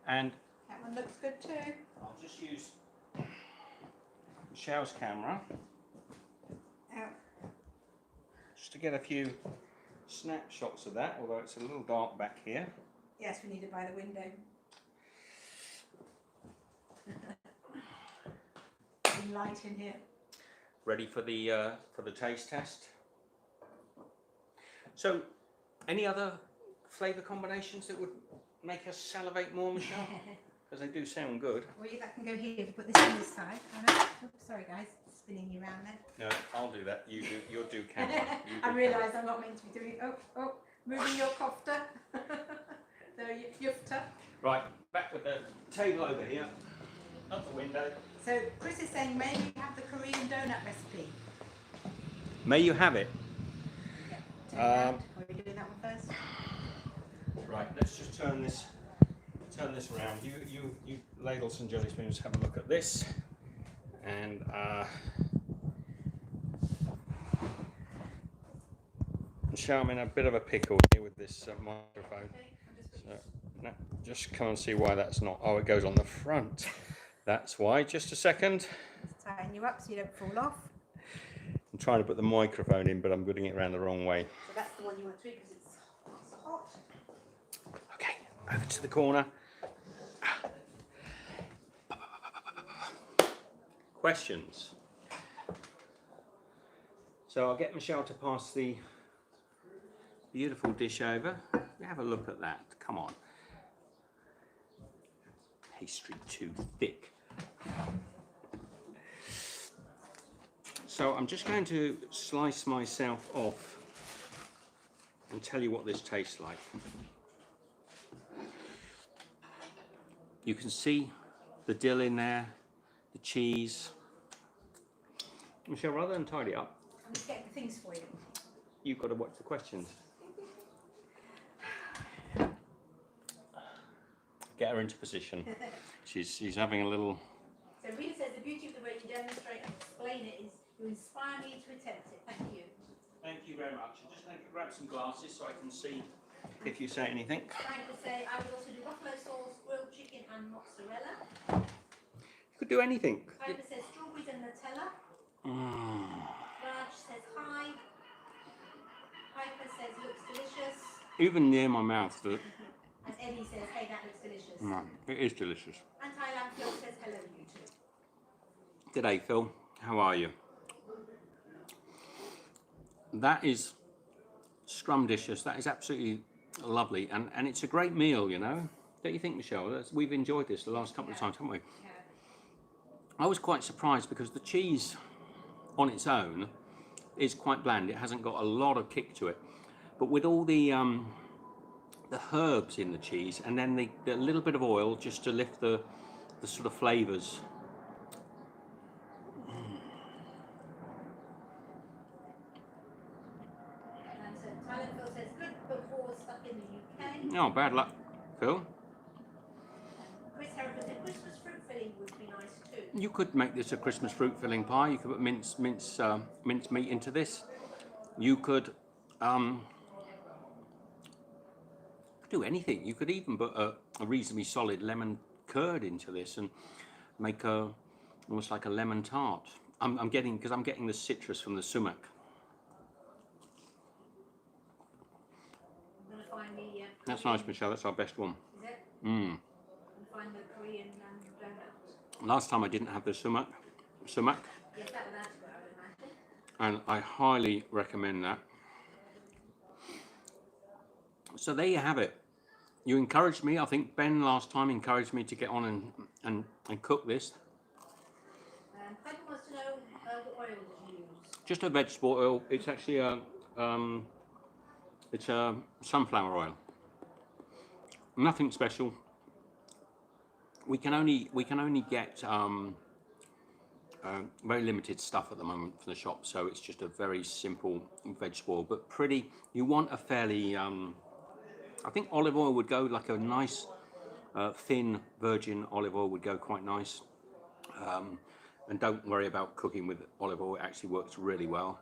And That one looks good too. I'll just use Michelle's camera Out. just to get a few snapshots of that, although it's a little dark back here. Yes, we need it by the window. Light in here. Ready for the taste test. So, any other flavour combinations that would make us salivate more, Michelle? Because they do sound good. Well, that can go here. Put this on this side. Oh, no. Oops, sorry guys, spinning you around there. No, I'll do that. You'll do camera. I realise I'm not meant to be doing. Oh, moving your kofta. The yufta. Right, back with the table over here. Up the window. So Chris is saying maybe have the Korean donut recipe. May you have it. Yeah. Turn it round. Or are you doing that one first? Right, let's just turn this around. You ladles and jelly spoons, have a look at this. And Michelle, I'm in a bit of a pickle here with this microphone. Okay, So, no, just come and see why that's not. Oh, it goes on the front. That's why. Just a second. just tighten you up so you don't fall off. I'm trying to put the microphone in, but I'm putting it around the wrong way. So that's the one you want to tweak because it's hot. Okay, over to the corner. Questions? So I'll get Michelle to pass the beautiful dish over. Have a look at that. Come on. Pastry too thick. So I'm just going to slice myself off and tell you what this tastes like. You can see the dill in there, the cheese. Michelle, rather than tidy up, I'm just getting the things for you. you've got to watch the questions. Get her into position. She's having a little. So Rita says the beauty of the way you demonstrate and explain it is you inspire me to attempt it. Thank you. Thank you very much. I'm just going to grab some glasses so I can see if you say anything. Frank would say I would also do buffalo sauce, grilled chicken and mozzarella. You could do anything. Piper says strawberries and Nutella. Mm. Raj says hi. Piper says looks delicious. Even near my mouth. And Eddie says, hey, that looks delicious. No, it is delicious. And Thailand Phil says hello, you two. G'day, Phil. How are you? That is scrumdicious. That is absolutely lovely, and it's a great meal, you know. Don't you think, Michelle? We've enjoyed this the last couple of times, haven't we? Yeah. I was quite surprised because the cheese on its own is quite bland. It hasn't got a lot of kick to it, but with all the herbs in the cheese, and then the little bit of oil just to lift the sort of flavours. And so Thailand Phil says good, but war stuck in the UK. Oh, bad luck, Phil. Chris Hereford said Christmas fruit filling would be nice too. You could make this a Christmas fruit filling pie. You could put mince meat into this. You could do anything. You could even put a reasonably solid lemon curd into this and make almost like a lemon tart. I'm getting the citrus from the sumac. I'm going to find the That's nice, Michelle. That's our best one. Is it? Mm. I'm going to find the Korean donut. Last time I didn't have the sumac, Yes, that would add to it, I would imagine. and I highly recommend that. So there you have it. You encouraged me. I think Ben last time encouraged me to get on and cook this. Piper wants to know what oil did you use? Just a vegetable oil. It's actually a sunflower oil. Nothing special. We can only get very limited stuff at the moment from the shop, so it's just a very simple vegetable oil, but pretty. You want a fairly I think olive oil would go, like a nice thin virgin olive oil would go quite nice. And don't worry about cooking with olive oil, it actually works really well.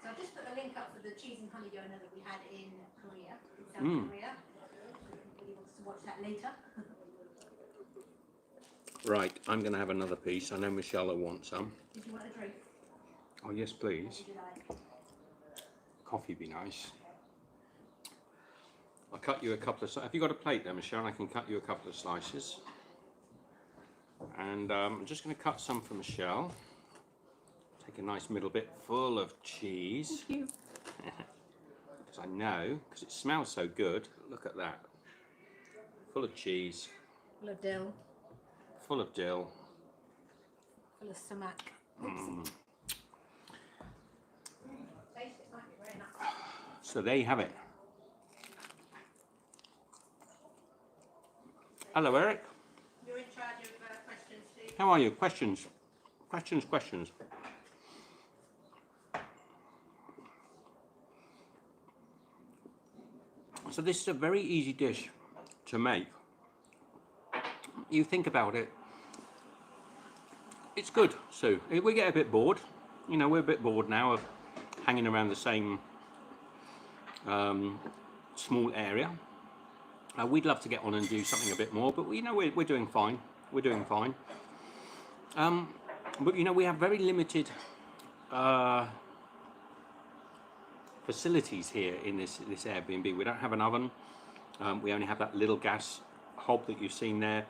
So I've just put a link up for the cheese and honey donut that we had in Korea, in South Korea. Anybody wants to watch that later? Right, I'm going to have another piece. I know Michelle will want some. Did you want a drink? Oh yes, please. What would you like? Coffee be nice. I'll cut you a couple of. Have you got a plate there, Michelle? I can cut you a couple of slices. And I'm just going to cut some for Michelle. Take a nice middle bit full of cheese. Thank you. Because I know, because it smells so good. Look at that. Full of cheese. Full of dill. Full of dill. Full of sumac. Mm. Taste it, might be very nice. So there you have it. Hello, Eric. You're in charge of questions, Steve. How are you? Questions? Questions, questions. So this is a very easy dish to make. You think about it, it's good, Sue. We get a bit bored. You know, we're a bit bored now of hanging around the same small area. We'd love to get on and do something a bit more, but you know, we're doing fine. We're doing fine. But you know, we have very limited facilities here in this Airbnb. We don't have an oven. We only have that little gas hob that you've seen there,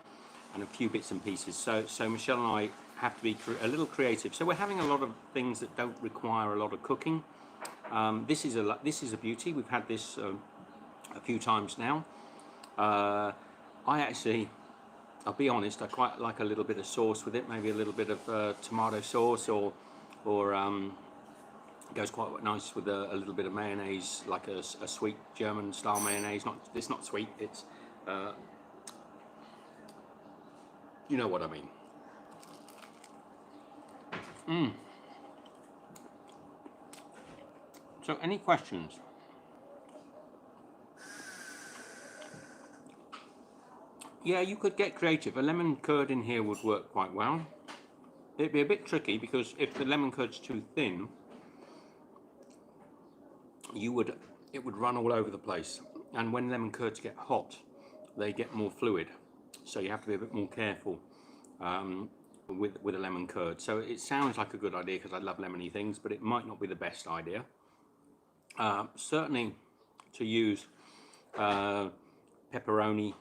and a few bits and pieces. So Michelle and I have to be a little creative. So we're having a lot of things that don't require a lot of cooking. This is a beauty. We've had this a few times now. I'll be honest, I quite like a little bit of sauce with it. Maybe a little bit of tomato sauce, or goes quite nice with a little bit of mayonnaise, like a sweet German style mayonnaise. It's not sweet. It's you know what I mean. So, any questions? Yeah, you could get creative. A lemon curd in here would work quite well. It'd be a bit tricky because if the lemon curd's too thin, it would run all over the place. And when lemon curds get hot, they get more fluid. So you have to be a bit more careful with a lemon curd. So it sounds like a good idea because I love lemony things, but it might not be the best idea. Certainly to use pepperoni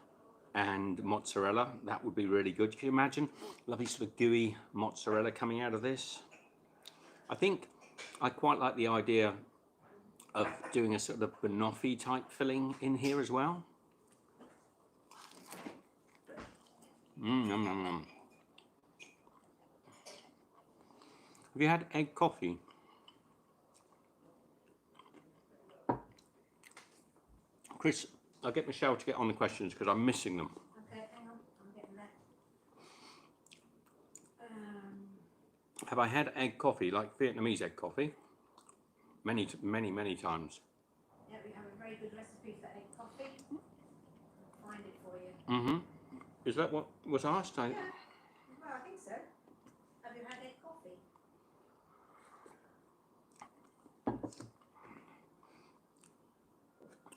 and mozzarella, that would be really good. Can you imagine lovely sort of gooey mozzarella coming out of this? I think I quite like the idea of doing a sort of banoffee type filling in here as well. Yum, yum, yum. Have you had egg coffee? Chris, I'll get Michelle to get on the questions because I'm missing them. Okay, hang on, I'm getting there. Have I had egg coffee, like Vietnamese egg coffee? Many times. Yeah, we have a very good recipe for egg coffee. I'll find it for you. Is that what was asked? Yeah, well, I think so. Have you had egg coffee?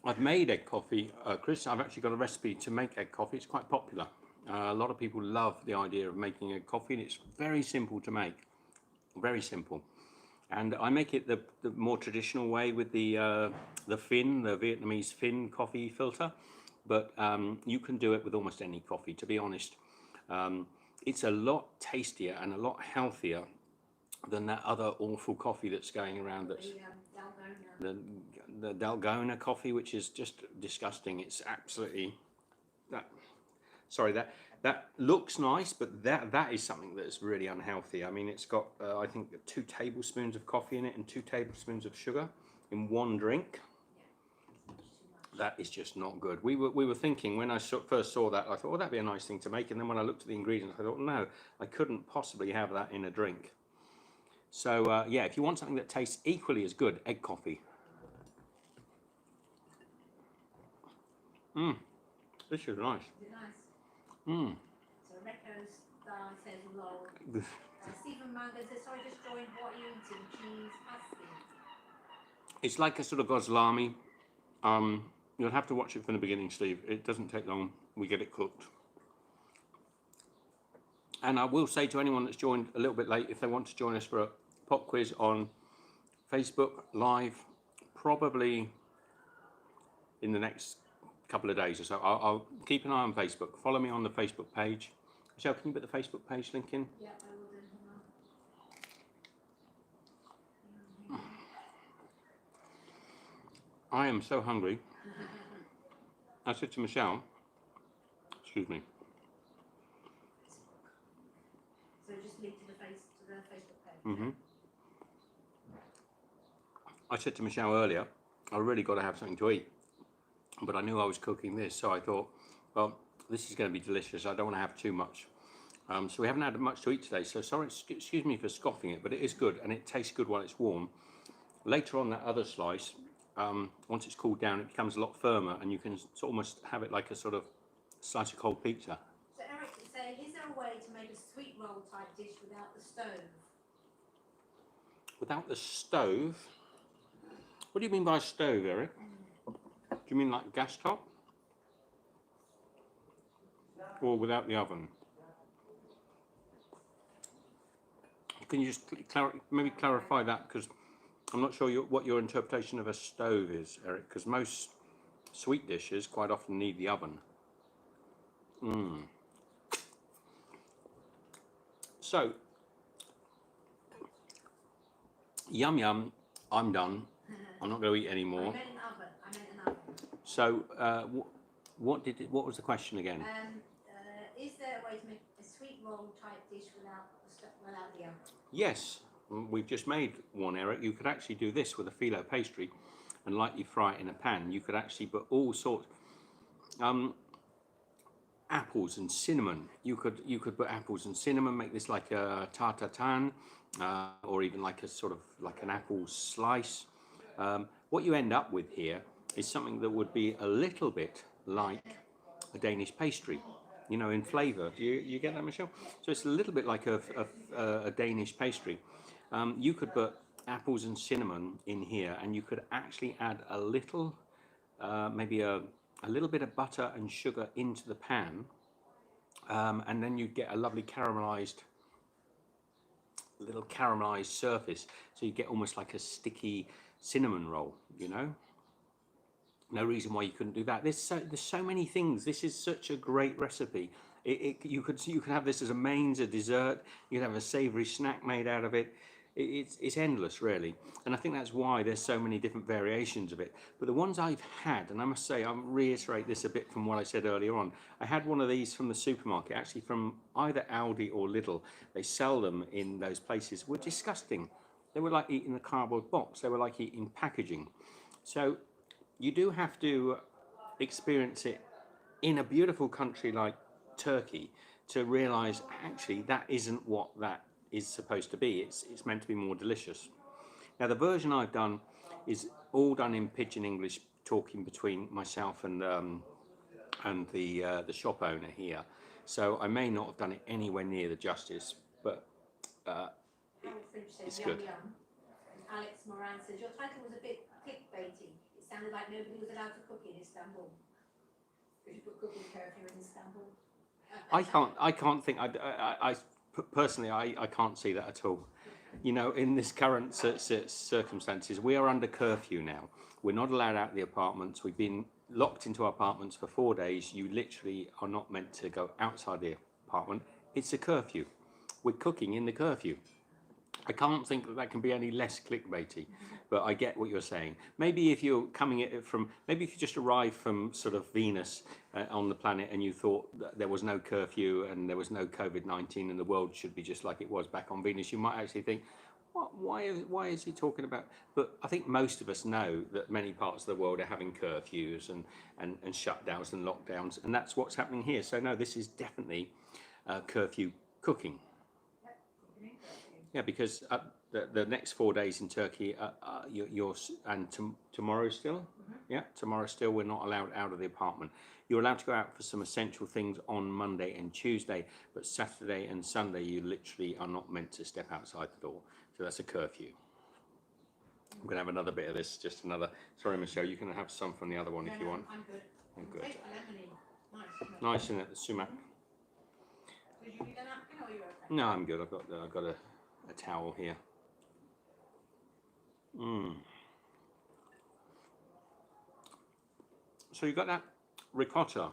I've made egg coffee, Chris. I've actually got a recipe to make egg coffee. It's quite popular. A lot of people love the idea of making egg coffee, and it's very simple to make. Very simple. And I make it the more traditional way with the fin, the Vietnamese fin coffee filter. But you can do it with almost any coffee, to be honest. It's a lot tastier and a lot healthier than that other awful coffee that's going around. That's the Dalgona coffee, which is just disgusting. It's absolutely that. Sorry, that looks nice, but that is something that's really unhealthy. I mean, it's got I think 2 tablespoons of coffee in it and 2 tablespoons of sugar in one drink. That is just not good. We were thinking when I first saw that, I thought, oh, that'd be a nice thing to make. And then when I looked at the ingredients, I thought, no, I couldn't possibly have that in a drink. So yeah, if you want something that tastes equally as good, egg coffee. This is nice. Is it nice? So Recco's style says lol. Stephen Mango says, sorry, just joined. What are you eating? Cheese, pasty? It's like a sort of gozleme. You'll have to watch it from the beginning, Steve. It doesn't take long. We get it cooked. And I will say to anyone that's joined a little bit late, if they want to join us for a pop quiz on Facebook Live, probably in the next couple of days or so. I'll keep an eye on Facebook. Follow me on the Facebook page. Michelle, can you put the Facebook page link in? Yeah, I will do. Hang on. I am so hungry. I said to Michelle, excuse me. So just link to the Facebook page. I said to Michelle earlier, I really got to have something to eat. But I knew I was cooking this, so I thought, well, this is going to be delicious. I don't want to have too much. So we haven't had much to eat today, so sorry, excuse me for scoffing it, but it is good, and it tastes good while it's warm. Later on, that other slice once it's cooled down, it becomes a lot firmer, and you can almost have it like a sort of slice of cold pizza. So Eric is saying, is there a way to make a sweet roll type dish without the stove? Without the stove? What do you mean by stove, Eric? Do you mean like gas top? Or without the oven? Can you just maybe clarify that, because I'm not sure what your interpretation of a stove is, Eric, because most sweet dishes quite often need the oven. So, yum yum, I'm done. I'm not going to eat anymore. I meant an oven. So, what was the question again? Is there a way to make a sweet roll type dish without the oven? Yes, we've just made one, Eric. You could actually do this with a phyllo pastry and lightly fry it in a pan. You could actually put all sorts, apples and cinnamon. You could put apples and cinnamon, make this like a tartatan, or even like a sort of like an apple slice. What you end up with here is something that would be a little bit like a Danish pastry, you know, in flavour. Do you get that, Michelle? So it's a little bit like a Danish pastry. You could put apples and cinnamon in here, and you could actually add a little, maybe a little bit of butter and sugar into the pan, and then you'd get a lovely caramelized surface. So you get almost like a sticky cinnamon roll, you know. No reason why you couldn't do that. There's so many things. This is such a great recipe. You could have this as a mains, a dessert. You could have a savoury snack made out of it. It's endless, really. And I think that's why there's so many different variations of it. But the ones I've had, and I must say, I'll reiterate this a bit from what I said earlier on. I had one of these from the supermarket, actually from either Aldi or Lidl. They sell them in those places. Were disgusting. They were like eating a cardboard box. They were like eating packaging. So you do have to experience it in a beautiful country like Turkey to realise actually that isn't what that is supposed to be. It's meant to be more delicious. Now the version I've done is all done in pidgin English, talking between myself and the shop owner here. So I may not have done it anywhere near the justice, but it's good. Yum. And Alex Moran says your title was a bit clickbaity. It sounded like nobody was allowed to cook in Istanbul. Because you put cooking curfew in Istanbul. I can't think. I personally, I can't see that at all. You know, in this current circumstances, we are under curfew now. We're not allowed out of the apartments. We've been locked into our apartments for 4 days. You literally are not meant to go outside the apartment. It's a curfew. We're cooking in the curfew. I can't think that can be any less clickbaity, but I get what you're saying. Maybe if you're coming at it from, maybe if you just arrived from sort of Venus on the planet and you thought that there was no curfew and there was no COVID-19 and the world should be just like it was back on Venus, you might actually think, what, why is he talking about? But I think most of us know that many parts of the world are having curfews and shutdowns and lockdowns, and that's what's happening here. So no, this is definitely curfew cooking. Yeah, because the next 4 days in Turkey, tomorrow still, yeah, tomorrow still, we're not allowed out of the apartment. You're allowed to go out for some essential things on Monday and Tuesday, but Saturday and Sunday you literally are not meant to step outside the door. So that's a curfew. I'm going to have another bit of this, just another. Sorry, Michelle, you can have some from the other one if you want. I'm good. I'm good. Take a lemonade. Nice, isn't it? The sumac. Did you need a napkin or are you okay? No, I'm good. I've got a towel here. So you've got that ricotta,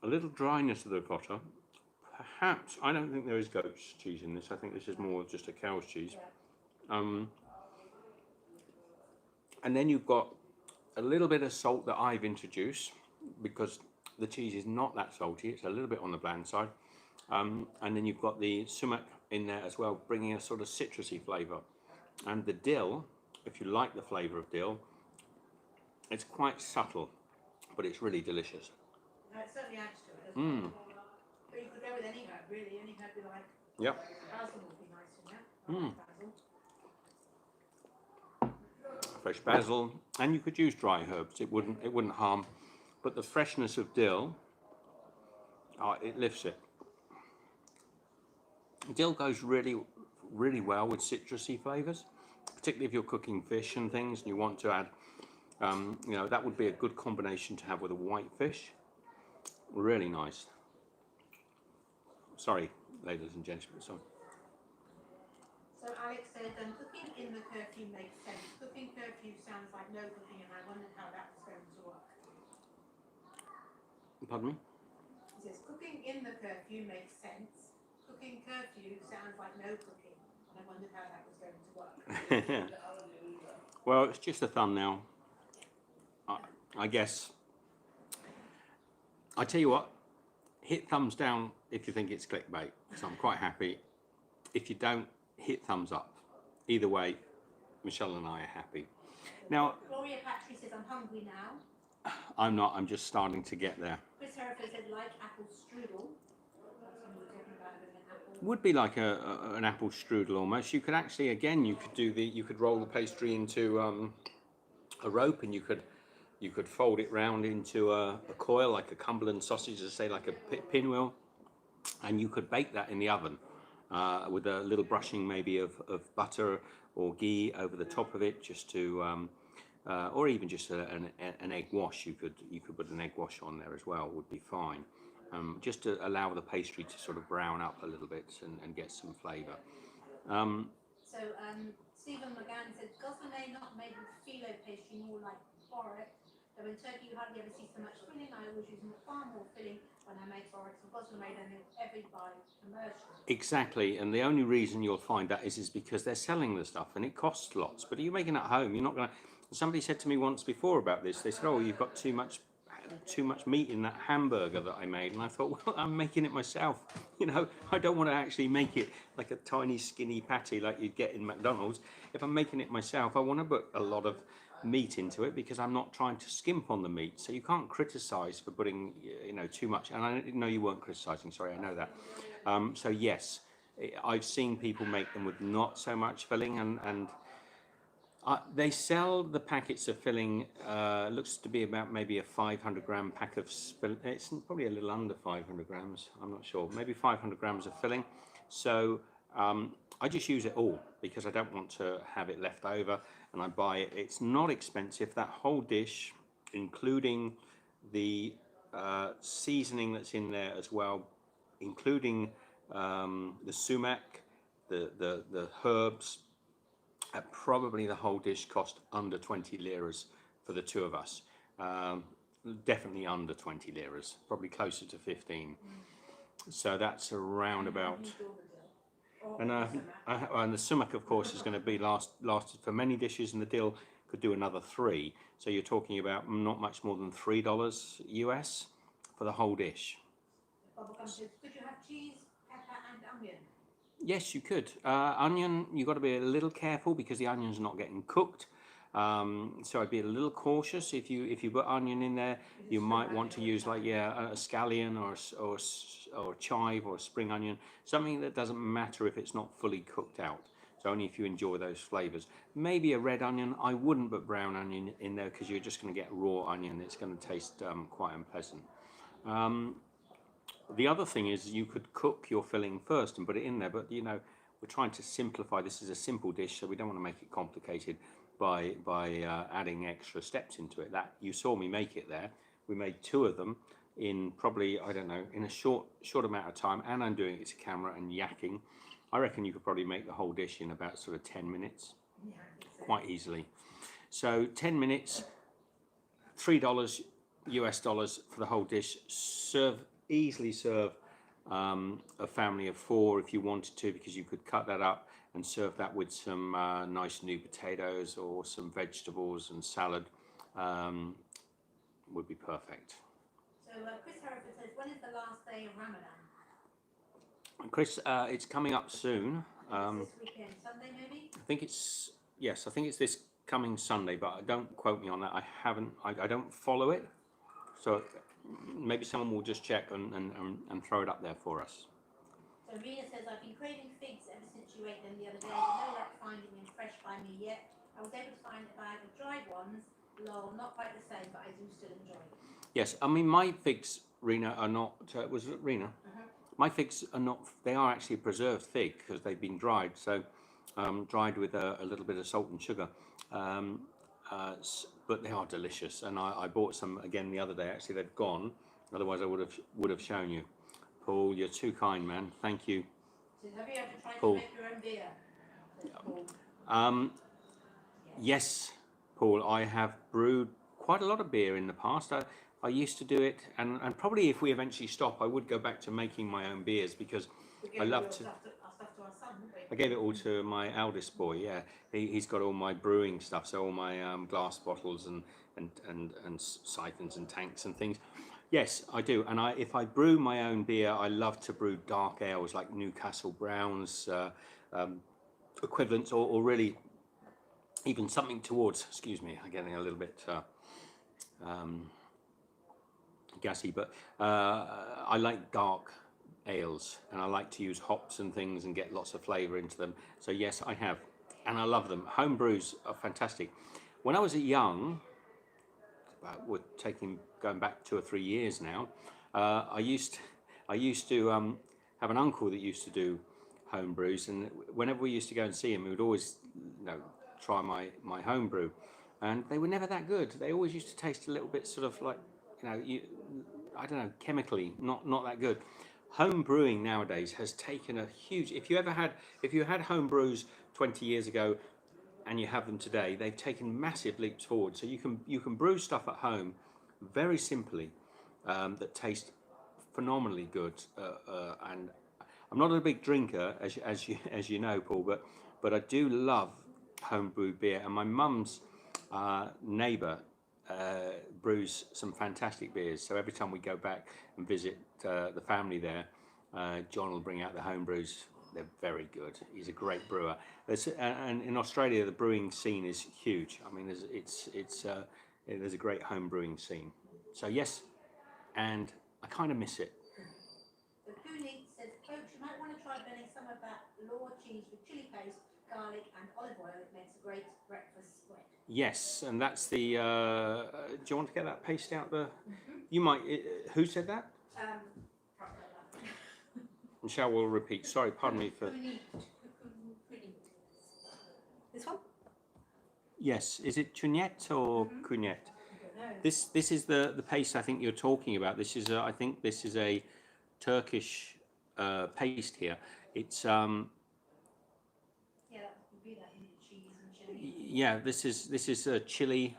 a little dryness to the ricotta. Perhaps, I don't think there is goat's cheese in this. I think this is more just a cow's cheese. And then you've got a little bit of salt that I've introduced because the cheese is not that salty. It's a little bit on the bland side. And then you've got the sumac in there as well, bringing a sort of citrusy flavour. And the dill, if you like the flavour of dill, it's quite subtle, but it's really delicious. No, it certainly adds to it. But you could go with any herb, really. Any herb you like. Yep. Basil would be nice in there. fresh basil, and you could use dry herbs. It wouldn't harm, but the freshness of dill, it lifts it. Dill goes really well with citrusy flavors, particularly if you're cooking fish and things and you want to add, you know, that would be a good combination to have with a white fish. Really nice. Sorry, ladies and gentlemen. Sorry. So Alex said, cooking in the curfew makes sense. Cooking curfew sounds like no cooking, and I wondered how that was going to work. Pardon me? He says, cooking in the curfew makes sense. Cooking curfew sounds like no cooking, and I wondered how that was going to work. Well, it's just a thumbnail. I guess. I tell you what, hit thumbs down if you think it's clickbait. So I'm quite happy. If you don't, hit thumbs up. Either way, Michelle and I are happy. Now, Gloria Patry says, I'm hungry now. I'm not. I'm just starting to get there. Chris Hereford said, like apple strudel. Would be like an apple strudel almost. You could actually, again, you could roll the pastry into a rope, and you could fold it round into a coil like a Cumberland sausage, as say, like a pinwheel, and you could bake that in the oven with a little brushing maybe of butter or ghee over the top of it, just to or even just an egg wash. You could put an egg wash on there as well, would be fine. Just to allow the pastry to sort of brown up a little bit and get some flavour. So Stephen McGann said, Gozleme not made with phyllo pastry, more like borek. Though in Turkey you hardly ever see so much filling. I always use far more filling when I make borek for Gozleme than ever buy commercial. Exactly, and the only reason you'll find that is because they're selling the stuff and it costs lots. But are you making it at home? You're not going to. Somebody said to me once before about this. They said, "Oh, you've got too much meat in that hamburger that I made," and I thought, well, I'm making it myself. You know, I don't want to actually make it like a tiny skinny patty like you'd get in McDonald's. If I'm making it myself, I want to put a lot of meat into it because I'm not trying to skimp on the meat. So you can't criticize for putting, you know, too much. And I know you weren't criticizing, sorry, I know that. So yes, I've seen people make them with not so much filling, and they sell the packets of filling, looks to be about maybe a 500 gram pack of filling. It's probably a little under 500 grams, I'm not sure, maybe 500 grams of filling. So I just use it all because I don't want to have it left over, and I buy it. It's not expensive. That whole dish, including the seasoning that's in there as well, including the sumac, the herbs, probably the whole dish cost under 20 liras for the two of us. Definitely under 20 liras, probably closer to 15. So that's around about. And the sumac, of course, is going to be lasted for many dishes, and the dill could do another 3. So you're talking about not much more than $3 US for the whole dish. Could you have cheese, pepper, and onion? Yes, you could. Onion, you've got to be a little careful because the onion's not getting cooked. So I'd be a little cautious. If you put onion in there, you might want to use like a scallion or a chive or a spring onion, something that doesn't matter if it's not fully cooked out. So only if you enjoy those flavors. Maybe a red onion. I wouldn't put brown onion in there because you're just going to get raw onion. It's going to taste quite unpleasant. The other thing is you could cook your filling first and put it in there, but you know, we're trying to simplify. This is a simple dish, so we don't want to make it complicated by adding extra steps into it. That you saw me make it there. We made 2 of them in probably, I don't know, in a short amount of time, and I'm doing it to camera and yakking. I reckon you could probably make the whole dish in about sort of 10 minutes, quite easily. So 10 minutes, $3 US dollars for the whole dish. Easily serve a family of 4 if you wanted to, because you could cut that up and serve that with some nice new potatoes or some vegetables and salad. Would be perfect. So Chris Hereford says, when is the last day of Ramadan? Chris, it's coming up soon. This weekend, Sunday maybe? I think it's this coming Sunday, but don't quote me on that. I don't follow it, so maybe someone will just check and throw it up there for us. So Rena says, I've been craving figs ever since you ate them the other day, but no luck finding them fresh by me yet. I was able to find a bag of ones. Lol, not quite the same, but I do still enjoy it. Yes, I mean my figs, Rena, are not. Was it Rena? My figs are not. They are actually preserved fig because they've been dried. So dried with a little bit of salt and sugar. But they are delicious, and I bought some again the other day. Actually, they've gone. Otherwise, I would have shown you. Paul, you're too kind, man. Thank you. So have you ever tried Paul. to make your own beer? Paul. Yes, Paul, I have brewed quite a lot of beer in the past. I used to do it, and probably if we eventually stop, I would go back to making my own beers because I love to. Our stuff to our son, wouldn't we? I gave it all to my eldest boy. Yeah, he's got all my brewing stuff, so all my glass bottles and siphons and tanks and things. Yes, I do. And if I brew my own beer, I love to brew dark ales like Newcastle Browns equivalents, or really even something towards. Excuse me, I'm getting a little bit gassy, but I like dark ales, and I like to use hops and things and get lots of flavour into them. So yes, I have, and I love them. Home brews are fantastic. When I was young, we're going back 2 or 3 years now, I used to have an uncle that used to do home brews, and whenever we used to go and see him, we would always try my home brew, and they were never that good. They always used to taste a little bit sort of like I don't know, chemically not that good. Home brewing nowadays has taken a huge. If you had home brews 20 years ago, and you have them today, they've taken massive leaps forward. So you can brew stuff at home very simply that taste phenomenally good. And I'm not a big drinker, as you know, Paul, but I do love home brewed beer. And my mum's neighbour brews some fantastic beers. So every time we go back and visit the family there, John will bring out the home brews. They're very good. He's a great brewer. And in Australia, the brewing scene is huge. I mean, there's a great home brewing scene. So yes, and I kind of miss it. The Cooney says, Coach, you might want to try blending some of that raw cheese with chili paste, garlic, and olive oil. It makes a great breakfast spread. Yes, and that's the. Do you want to get that paste out there? You might. Who said that? Michelle will repeat. Sorry, pardon me for. This one? Yes, is it Chunette or Cunette? This is the paste I think you're talking about. This is I think this is a Turkish paste here. It's Yeah, that would be that cheese and chili. yeah. This is a chili.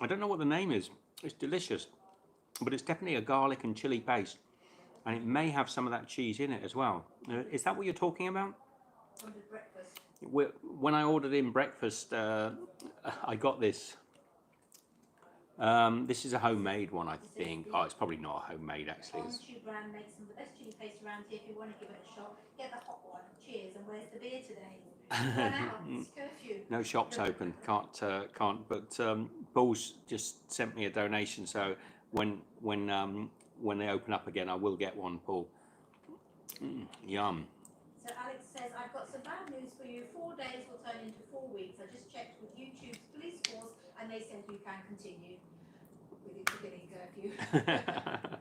I don't know what the name is. It's delicious, but it's definitely a garlic and chili paste. And it may have some of that cheese in it as well. Is that what you're talking about? From the breakfast. When I ordered in breakfast, I got this. This is a homemade one, I think. Oh, it's probably not a homemade, actually. Owens brand makes some of the best chili paste around here. If you want to give it a shot, get the hot one. Cheers. And where's the beer today? Run out. It's curfew. No shops open. Can't. But Paul's just sent me a donation, so when they open up again, I will get one, Paul. Yum. So Alex says, I've got some bad news for you. 4 days will turn into 4 weeks. I just checked with YouTube's police force and they said you can continue with your beginning curfew.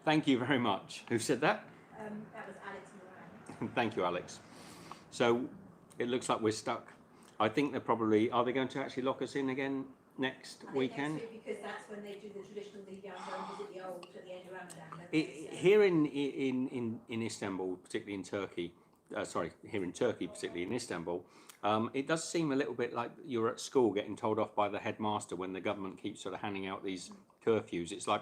Thank you very much. Who said that? That was Alex Moran. Thank you, Alex. So it looks like we're stuck. I think they're probably. Are they going to actually lock us in again next weekend? Next week, because that's when they do the traditional go and visit the old at the end of Ramadan. Here in Istanbul, particularly in Turkey, here in Turkey, particularly in Istanbul, it does seem a little bit like you're at school getting told off by the headmaster when the government keeps sort of handing out these curfews. It's like,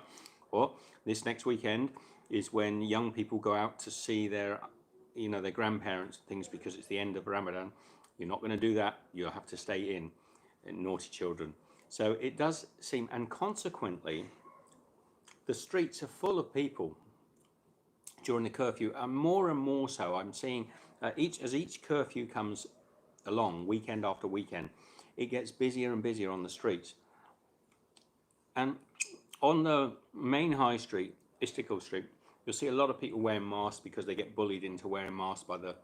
well, this next weekend is when young people go out to see their grandparents and things because it's the end of Ramadan. You're not going to do that. You'll have to stay in, naughty children. So it does seem, and consequently, the streets are full of people during the curfew, and more so. I'm seeing as each curfew comes along, weekend after weekend, it gets busier and busier on the streets. And on the main high street, Istiklal Street, you'll see a lot of people wearing masks because they get bullied into wearing masks by the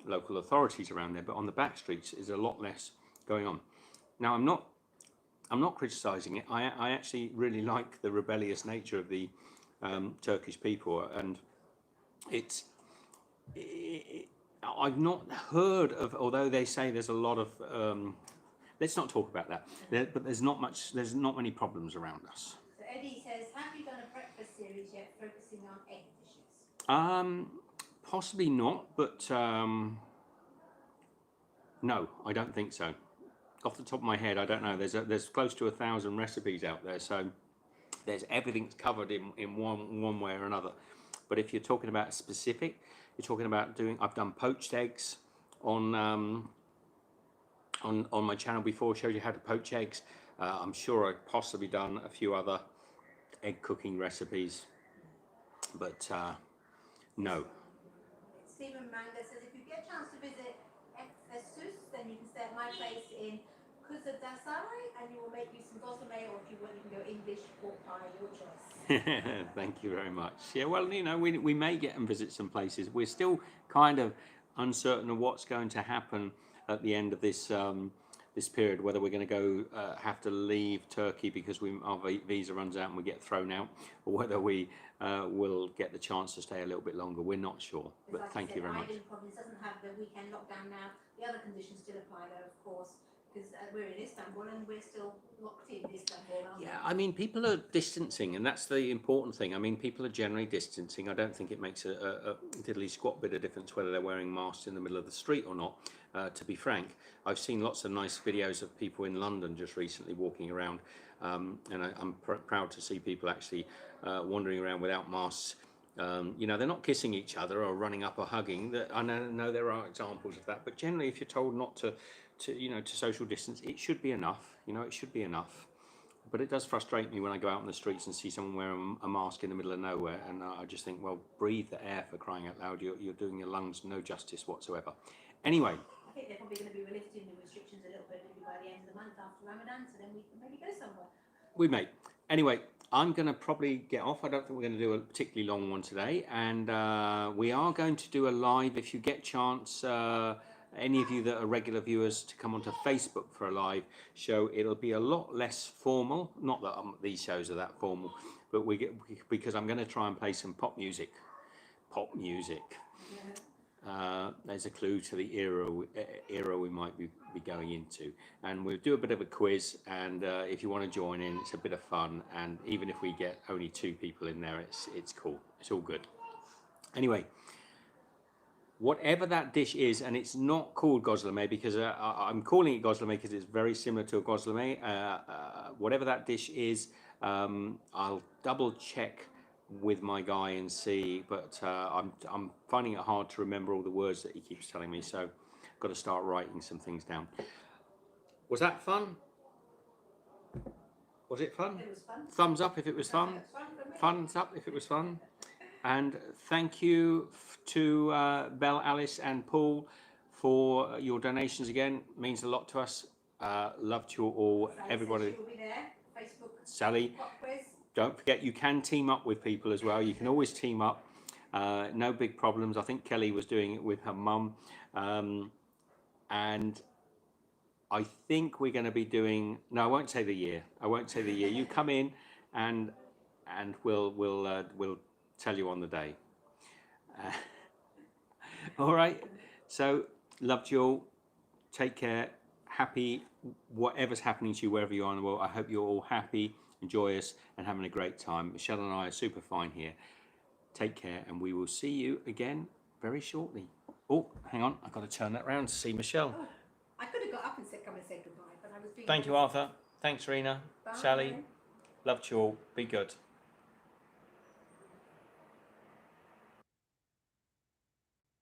local authorities around there. But on the back streets, is a lot less going on. Now I'm not criticising it. I actually really like the rebellious nature of the Turkish people, and it's. I've not heard of, although they say there's a lot of. Let's not talk about that. But there's not much. There's not many problems around us. So Eddie says, have you done a breakfast series yet, focusing on egg dishes? Possibly not, but no, I don't think so. Off the top of my head, I don't know. There's close to 1,000 recipes out there, so there's everything's covered in one way or another. But if you're talking about specific, you're talking about doing. I've done poached eggs on my channel before. Showed you how to poach eggs. I'm sure I've possibly done a few other egg cooking recipes, but no. Stephen Manga says, if you get a chance to visit Efesus, then you can stay at my place in Kuzadasari, and you will make you some gozleme, or if you want, you can go English pork pie, your choice. Thank you very much. Yeah, well, you know, we may get and visit some places. We're still kind of uncertain of what's going to happen at the end of this this period, whether we're going to go have to leave Turkey because our visa runs out and we get thrown out, or whether we will get the chance to stay a little bit longer. We're not sure, but like thank you very much. Ivan province doesn't have the weekend lockdown now. The other conditions still apply, though, of course, because we're in Istanbul and we're still locked in Istanbul. Yeah, I mean, people are distancing, and that's the important thing. I mean, people are generally distancing. I don't think it makes a diddly squat bit of difference whether they're wearing masks in the middle of the street or not. To be frank, I've seen lots of nice videos of people in London just recently walking around, and I'm proud to see people actually wandering around without masks. You know, they're not kissing each other or running up or hugging. I know there are examples of that, but generally, if you're told not to social distance, it should be enough. You know, it should be enough. But it does frustrate me when I go out on the streets and see someone wearing a mask in the middle of nowhere, and I just think, well, breathe the air, for crying out loud. You're doing your lungs no justice whatsoever. Anyway. I think they're probably going to be lifting the restrictions a little bit maybe by the end of the month after Ramadan, so then we can maybe go somewhere. We may. Anyway, I'm going to probably get off. I don't think we're going to do a particularly long one today, and we are going to do a live. If you get chance, any of you that are regular viewers, to come onto Facebook for a live show. It'll be a lot less formal. Not that these shows are that formal, but because I'm going to try and play some pop music. Pop music. There's a clue to the era we might be going into, and we'll do a bit of a quiz, and if you want to join in, it's a bit of fun, and even if we get only 2 people in there, it's cool. It's all good. Anyway, whatever that dish is, and it's not called gozleme because I'm calling it gozleme because it's very similar to a gozleme. Whatever that dish is, I'll double check with my guy and see, but I'm finding it hard to remember all the words that he keeps telling me, so I've got to start writing some things down. Was that fun? Was it fun? It was fun. Thumbs up if it was fun. Thumbs up if it was fun. And thank you to Belle, Alice and Paul for your donations again. It means a lot to us. Love to you all, everybody. She'll be there. Facebook. Sally. Pop quiz. Don't forget, you can team up with people as well. You can always team up. No big problems. I think Kelly was doing it with her mum. And I think we're going to be doing... No, I won't say the year. I won't say the year. You come in and we'll tell you on the day. All right. So, loved you all. Take care. Happy, whatever's happening to you, wherever you are in the world. I hope you're all happy, joyous, and having a great time. Michelle and I are super fine here. Take care, and we will see you again very shortly. Oh, hang on. I've got to turn that around to see Michelle. Oh, I could have got up and come and said goodbye, but I was being... Thank you, Arthur. Thanks, Rena. Bye. Sally. Loved you all. Be good.